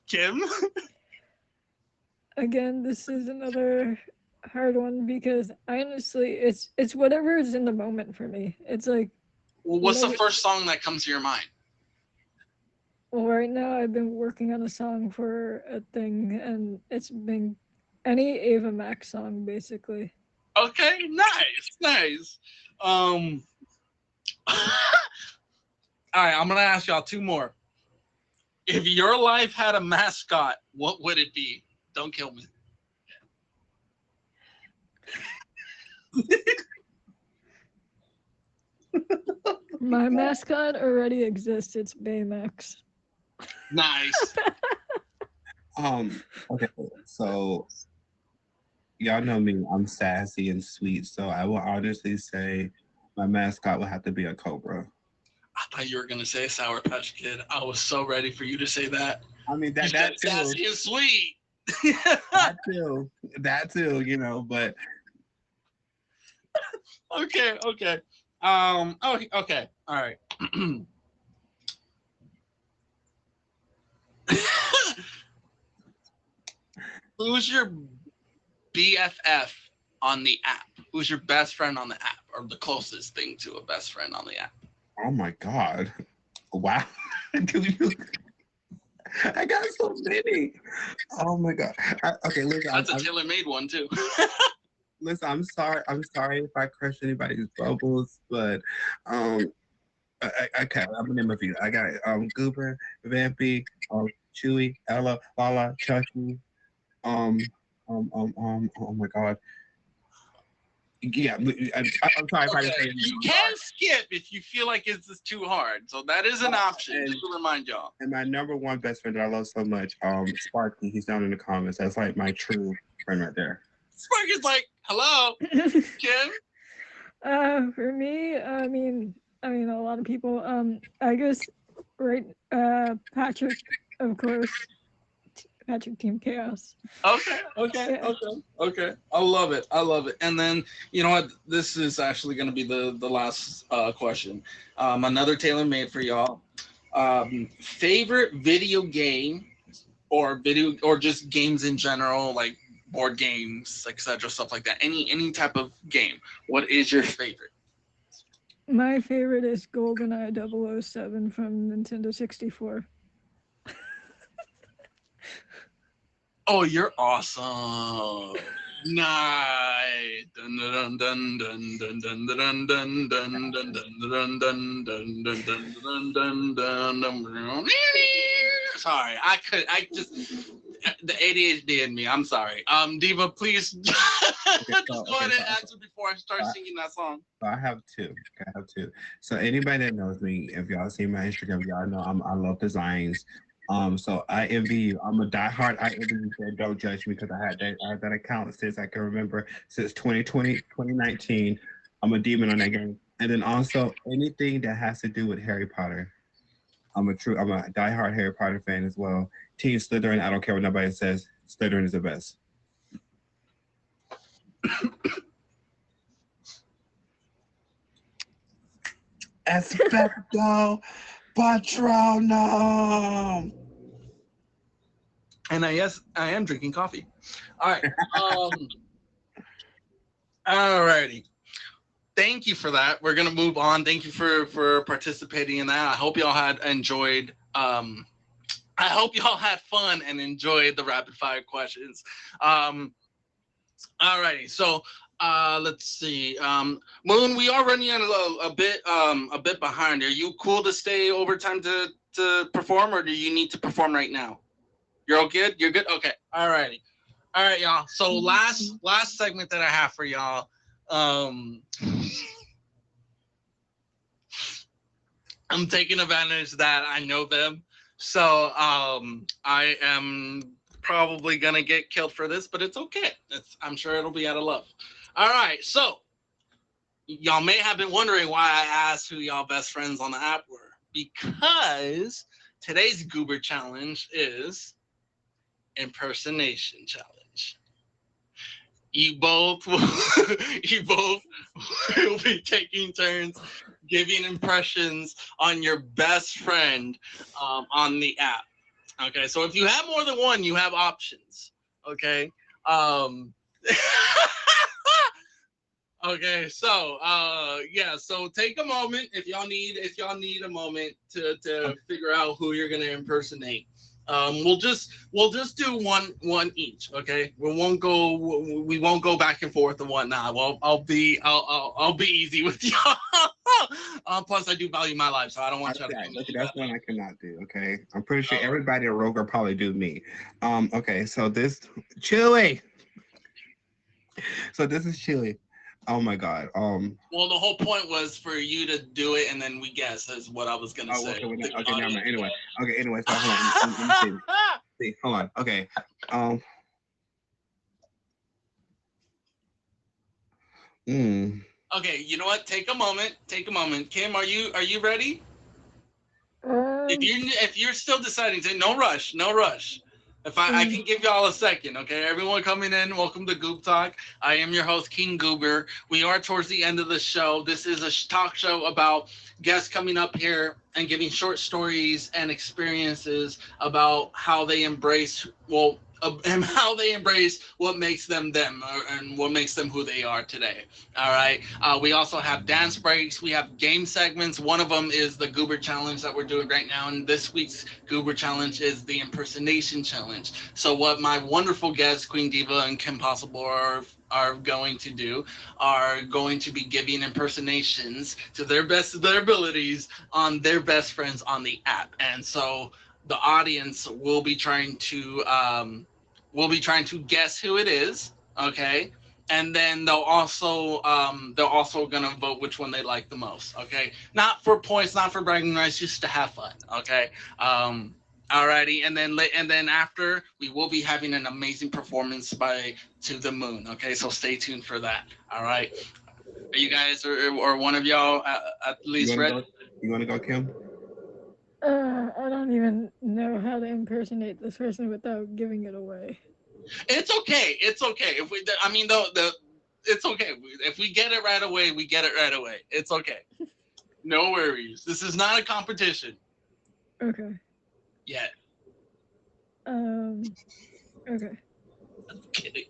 Kim? Again, this is another hard one because honestly, it's whatever is in the moment for me. It's like, Well, what's the whatever. first song that comes to your mind? Well, right now I've been working on a song for a thing, and it's been any Ava Max song basically. Okay, nice. All right, I'm gonna ask y'all two more. If your life had a mascot, what would it be? Don't kill me. My mascot already exists. It's Baymax. Nice. okay, so y'all know me, I'm sassy and sweet, so I will honestly say my mascot would have to be a cobra. I thought you were gonna say Sour Patch Kid. I was so ready for you to say that. I mean You that said too. sassy and sweet. That too, but Okay. Okay. All right. Who's your BFF on the app? Who's your best friend on the app, or the closest thing to a best friend on the app? Oh my God. Wow. I got so many. Oh my God. Okay, listen. That's a tailor-made one too. Listen, I'm sorry. I'm sorry if I crush anybody's bubbles, but um, okay, I'm gonna name a few. I got Goober, Vampy, Chewy, Ella, Lala, Chucky, um, oh my God. Yeah, I'm sorry if I Okay, didn't say it. you can skip if you feel like it's just too hard. So that is an option. And- Just to remind y'all. And my number one best friend that I love so much, Sparky, he's down in the comments. That's like my true friend right there. Sparky's like, hello, Kim. For me, I mean, a lot of people. I guess, right. Patrick, of course. Patrick Team Chaos. Okay. Yeah. I love it. And then, you know what? This is actually going to be the last question. Another tailor-made for y'all. Favorite video game or just games in general, like board games, etc., stuff like that. Any type of game. What is your favorite? My favorite is GoldenEye 007 from Nintendo 64. Oh, you're awesome. Nice. Dun dun dun dun dun dun dun dun dun dun dun dun dun dun dun dun dun dun dun. Sorry, I just the ADHD in me. I'm sorry. Diva, please just go ahead and answer before I start singing that song. So I have two. So anybody that knows me, if y'all see my Instagram, y'all know I love designs. So I envy you. I'm a diehard I envy you fan. Don't judge me because I had that account since I can remember, since 2020, 2019. I'm a demon on that game. And then also anything that has to do with Harry Potter. I'm a diehard Harry Potter fan as well. Team Slytherin, I don't care what nobody says. Slytherin is the best. Expecto Patronum. And yes, I am drinking coffee. All right. Alrighty. Thank you for that. We're gonna move on. Thank you for participating in that. I hope y'all had enjoyed. I hope y'all had fun and enjoyed the rapid fire questions. Alrighty. So let's see. Moon, we are running a bit behind. Are you cool to stay overtime to perform, or do you need to perform right now? You're all good? You're good? Okay. Alrighty. All right, y'all. So last segment that I have for y'all. I'm taking advantage that I know them. So I am probably gonna get killed for this, but it's okay. I'm sure it'll be out of love. All right, so y'all may have been wondering why I asked who y'all best friends on the app were. Because today's Goober challenge is impersonation challenge. You both will be taking turns giving impressions on your best friend on the app. Okay, so if you have more than one, you have options. Okay. Okay, so yeah, so take a moment if y'all need a moment to figure out who you're gonna impersonate. We'll just do one each, okay? We won't go back and forth and whatnot. Well, I'll be easy with y'all. Plus, I do value my life, so I don't want y'all to. Look, that's one I cannot do. Okay, I'm pretty sure everybody at Rogue will probably do me. Okay, so this Chili. So this is Chili. Oh my God. Well, the whole point was for you to do it, and then we guess is what I was gonna say. Okay, never mind. Anyway, so hold on. Let me see. Hold on. Okay. Okay, you know what? Take a moment. Kim, are you ready? If you're still deciding to, no rush. If I can give y'all a second, okay? Everyone coming in, welcome to Goob Talk. I am your host, King Goober. We are towards the end of the show. This is a talk show about guests coming up here and giving short stories and experiences about how they embrace, and how they embrace what makes them them, and what makes them who they are today. All right. We also have dance breaks. We have game segments. One of them is the Goober Challenge that we're doing right now. And this week's Goober Challenge is the impersonation challenge. So what my wonderful guests, Queen Diva and Kim Possible, are going to do are going to be giving impersonations to their best of their abilities on their best friends on the app. And so the audience will be trying to guess who it is, okay? And then they're also gonna vote which one they like the most, okay? Not for points, not for bragging rights, just to have fun, okay? Alrighty, and then after we will be having an amazing performance by To the Moon, okay? So stay tuned for that. All right, are you guys or one of y'all at least ready? You want to go, Kim? I don't even know how to impersonate this person without giving it away. It's okay. It's okay. If we, I mean, it's okay. If we get it right away, we get it right away. It's okay. No worries. This is not a competition Okay. yet. Okay. I'm kidding.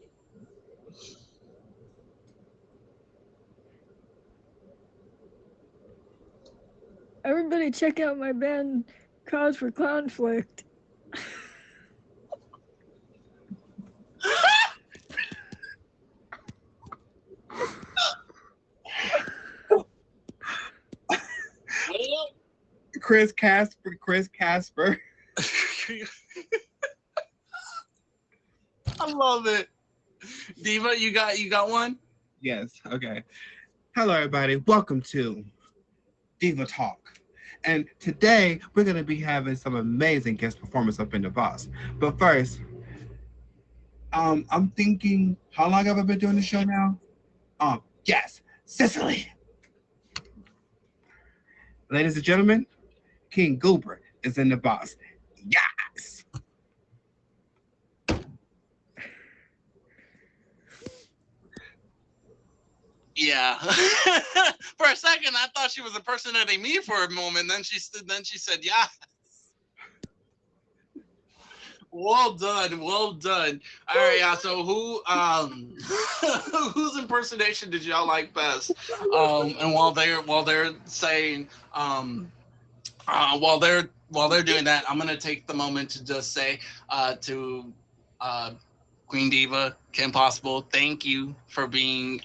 Everybody check out my band Cause for Conflict. Chris Casper. I love it. Diva, you got one? Yes. Okay. Hello, everybody. Welcome to Diva Talk. And today we're going to be having some amazing guest performers up in the box. But first, I'm thinking, how long have I been doing the show now? Yes, Sicily. Ladies and gentlemen, King Goober is in the box. Yes. Yeah. For a second, I thought she was impersonating me for a moment. Then she said, "Yeah." Well done, well done. All right, yeah. So whose impersonation did y'all like best? And while they're saying, while they're doing that, I'm gonna take the moment to just say, to Queen Diva, Kim Possible, thank you for being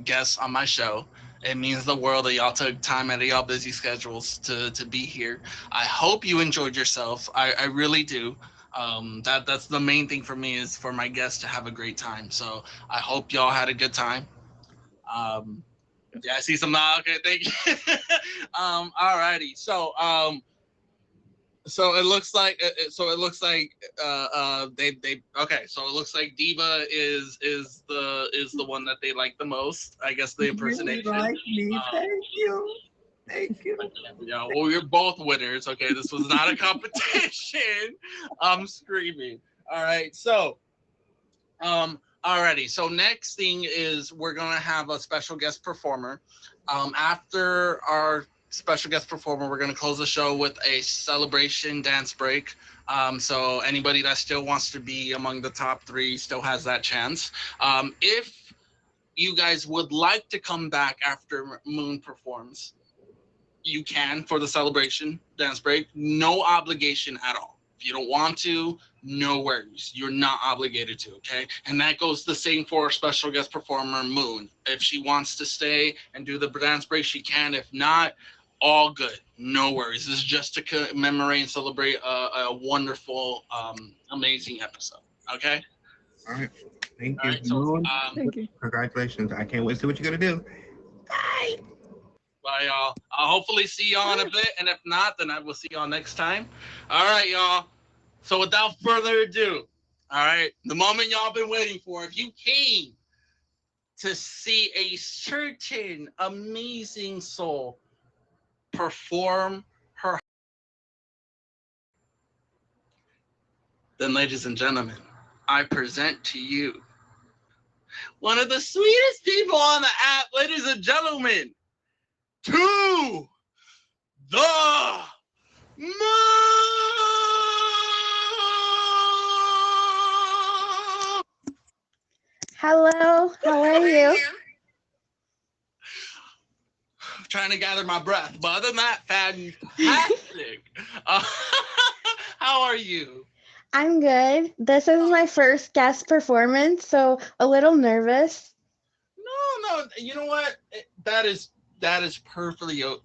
guests on my show. It means the world that y'all took time out of y'all busy schedules to be here. I hope you enjoyed yourself. I really do. That's the main thing for me, is for my guests to have a great time. So I hope y'all had a good time. Yeah, I see some. Okay, thank you. Alrighty. So it looks like they okay. So it looks like Diva is the one that they like the most. I guess the impersonation. Really like me. Thank you. Thank you. Yeah, well, you're both winners. Okay, this was not a competition. I'm screaming. All right, so alrighty. So next thing is we're gonna have a special guest performer. After our special guest performer, we're gonna close the show with a celebration dance break. So anybody that still wants to be among the top 3 still has that chance. If you guys would like to come back after Moon performs, you can for the celebration dance break. No obligation at all. If you don't want to, no worries. You're not obligated to, okay? And that goes the same for our special guest performer, Moon. If she wants to stay and do the dance break, she can. If not, all good. No worries. This is just to commemorate and celebrate a wonderful, amazing episode, okay? All right. Thank you. All right, so, Thank you. Congratulations. I can't wait to see what you're going to do. Bye. bye, y'all. I'll hopefully see y'all in a bit, and if not, then I will see y'all next time. All right, y'all. So without further ado, all right, the moment y'all been waiting for, if you came to see a certain amazing soul perform her, then ladies and gentlemen, I present to you one of the sweetest people on the app, ladies and gentlemen, to the moon! Hello, how are you? Trying to gather my breath, but other than that, fantastic. Uh, how are you? I'm good. This is my first guest performance, so a little nervous. No, no. You know what? That is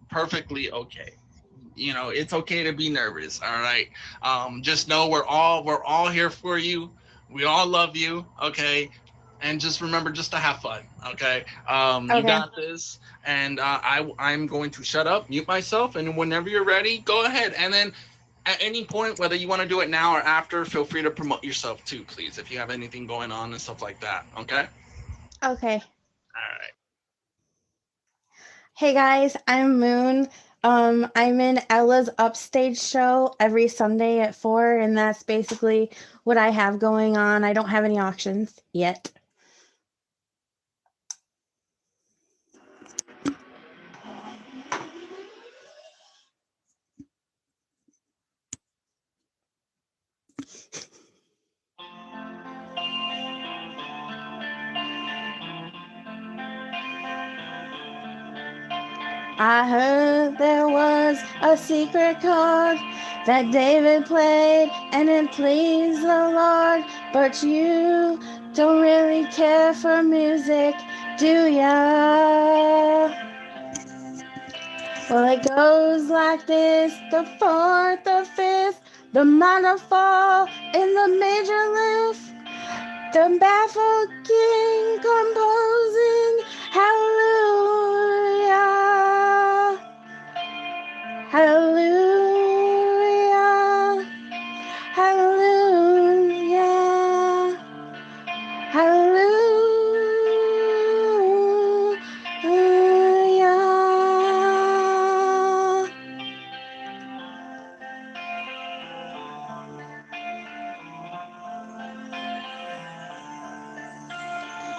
perfectly okay. You know, it's okay to be nervous. All right. Just know we're all here for you. We all love you. Okay. And just remember just to have fun. Okay. You Okay. got this. And I'm going to shut up, mute myself, and whenever you're ready, go ahead. And then at any point, whether you want to do it now or after, feel free to promote yourself too, please, if you have anything going on and stuff like that. Okay. Okay. All right. Hey guys, I'm Moon. I'm in Ella's Upstage show every Sunday at 4, and that's basically what I have going on. I don't have any auctions yet. I heard there was a secret chord that David played and it pleased the Lord. But you don't really care for music, do ya? Well, it goes like this: the fourth, the fifth, the minor fall in the major lift, the baffled king composing hallelujah. Hallelujah, hallelujah, hallelujah.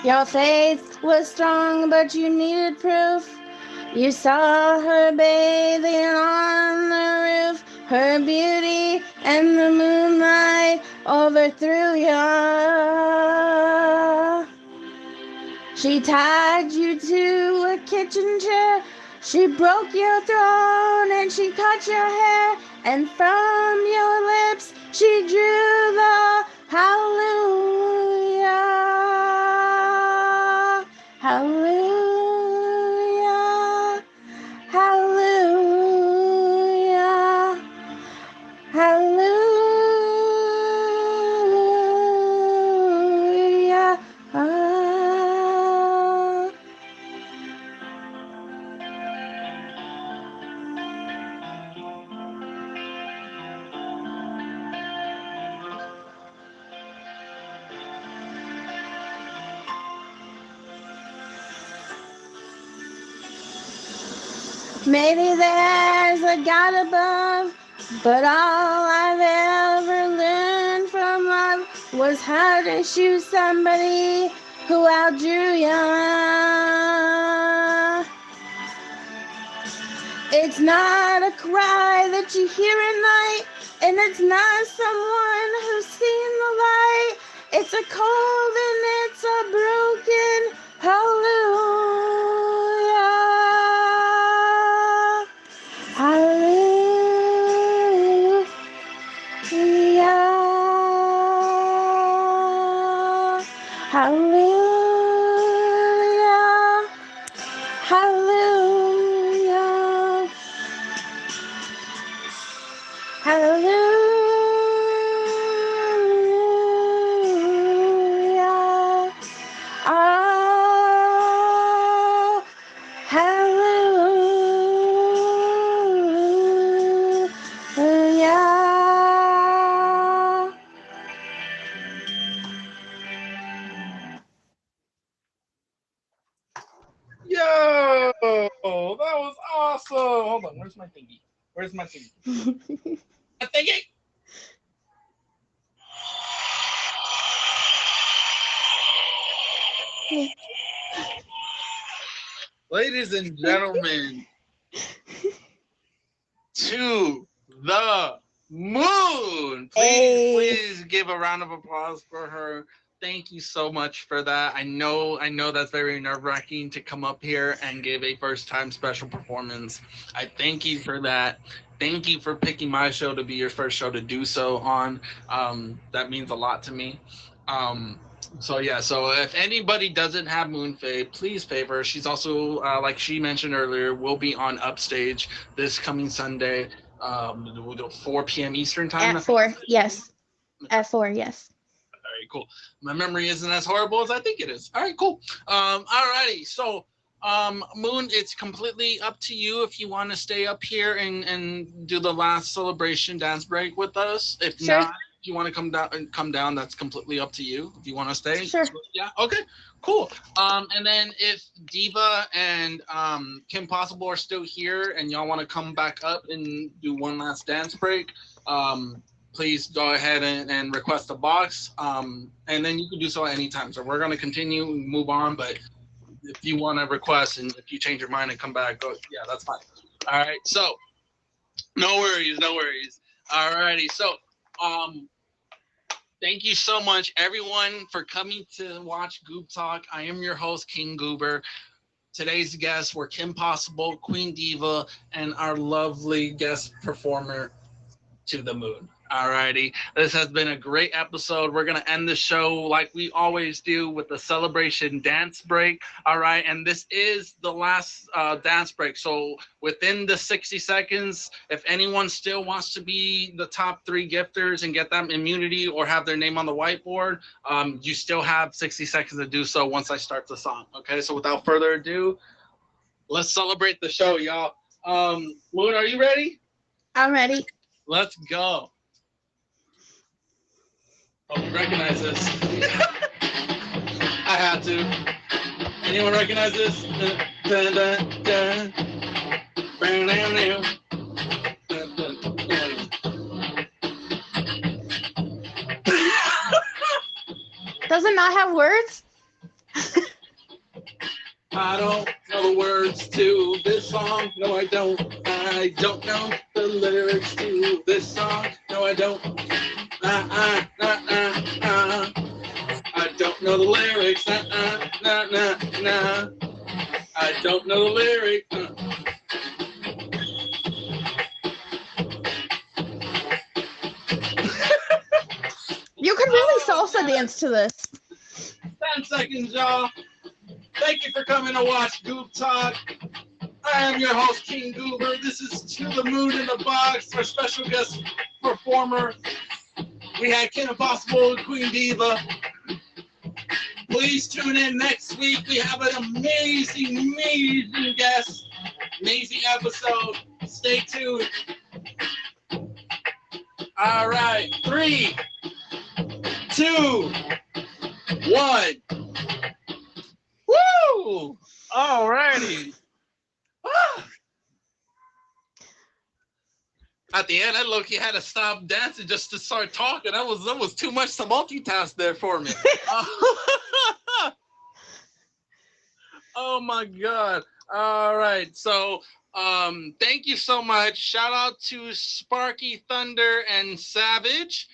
Your faith was strong, but you needed proof. You saw her bathing on the roof. Her beauty and the moonlight overthrew you. She tied you to a kitchen chair. She broke your throne and she cut your hair. And from your lips she drew the hallelujah. Hallelujah. Hallelujah. Hallelujah. Ah. Maybe there's a God above, but all I've ever learned from love was how to shoot somebody who outdrew you. It's not a cry that you hear at night, and it's not someone who's seen the light. It's a cold and it's a broken hallelujah. Hallelujah. Hallelujah. Hallelujah. Hallelujah. Oh, hallelujah. Yo, that was awesome. Hold on, where's my thingy? Where's my thingy? My thingy. Ladies and gentlemen, to the moon. Please, Hey. please give a round of applause for her. thank you so much for that. I know that's very nerve-wracking to come up here and give a first-time special performance. I thank you for that. Thank you for picking my show to be your first show to do so on. That means a lot to me. So yeah, so if anybody doesn't have Moon Faye, please favor. She's also, like she mentioned earlier, will be on Upstage this coming Sunday, 4 p.m. Eastern time. At 4, yes. At 4, yes. All right, cool. My memory isn't as horrible as I think it is. All right, cool. All righty. So, Moon, it's completely up to you if you want to stay up here and do the last celebration dance break with us. If Sure. not, if you want to come down, that's completely up to you. If you want to stay, Sure. yeah, okay, cool. And then if Diva and Kim Possible are still here and y'all want to come back up and do one last dance break, please go ahead and request a box. And then you can do so at any time. So we're going to continue and move on. But if you want to request and if you change your mind and come back, go, yeah, that's fine. All right. So no worries. No worries. All righty. So thank you so much, everyone, for coming to watch Goob Talk. I am your host, King Goober. Today's guests were Kim Possible, Queen Diva, and our lovely guest performer, To the Moon. Alrighty, this has been a great episode. We're gonna end the show like we always do with the celebration dance break. All right, and this is the last dance break. So within the 60 seconds, if anyone still wants to be the top 3 gifters and get them immunity or have their name on the whiteboard, you still have 60 seconds to do so once I start the song. Okay, so without further ado, let's celebrate the show, y'all. Moon, are you ready? I'm ready. Let's go. Oh, you recognize this? I had to. Anyone recognize this? Dun, dun, dun. Bam, bam, bam. Dun, dun, dun. Does it not have words? I don't know the words to this song. No, I don't. I don't know the lyrics to this song. No, I don't. I don't know the lyrics. I don't know the lyrics. You could really salsa dance to this. 10 seconds, y'all. Thank you for coming to watch Goob Talk. I am your host, King Goober. This is To the Moon in the Box, our special guest performer. We had Kim Possible and Queen Diva. Please tune in next week. We have an amazing, amazing guest. Amazing episode. Stay tuned. All right. 3, 2, 1. Woo! All righty. At the end, I low-key had to stop dancing just to start talking. That was too much to multitask there for me. Oh my God. All right. So thank you so much. Shout out to Sparky, Thunder, and Savage.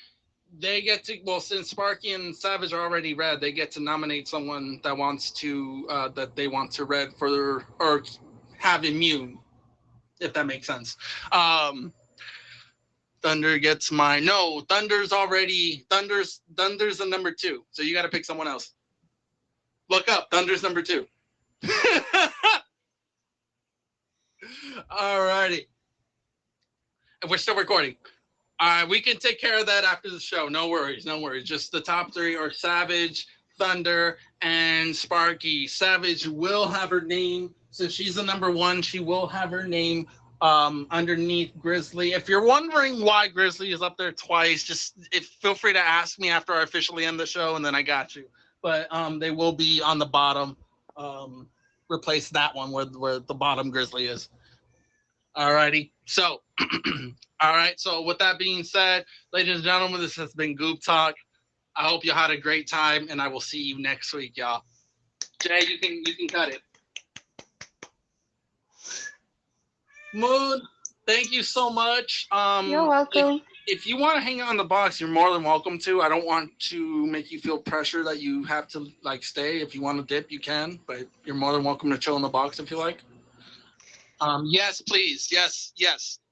They get to, well, since Sparky and Savage are already red, they get to nominate someone that wants to that they want to red for or have immune, if that makes sense. Thunder gets mine. No, Thunder's the number 2. So you got to pick someone else. Look up. Thunder's number 2. All righty. We're still recording. All right, we can take care of that after the show. No worries, no worries. Just the top 3 are Savage, Thunder, and Sparky. Savage will have her name, since she's the number 1, she will have her name underneath Grizzly. If you're wondering why Grizzly is up there twice, just feel free to ask me after I officially end the show, and then I got you. But they will be on the bottom. Replace that one where the bottom Grizzly is. Alrighty. So, all right. So with that being said, ladies and gentlemen, this has been Goob Talk. I hope you had a great time, and I will see you next week, y'all. Jay, you can cut it. Moon, thank you so much. You're welcome. if you want to hang out in the box, you're more than welcome to. I don't want to make you feel pressure that you have to like stay. If you want to dip, you can, but you're more than welcome to chill in the box if you like. Yes, please. Yes, yes.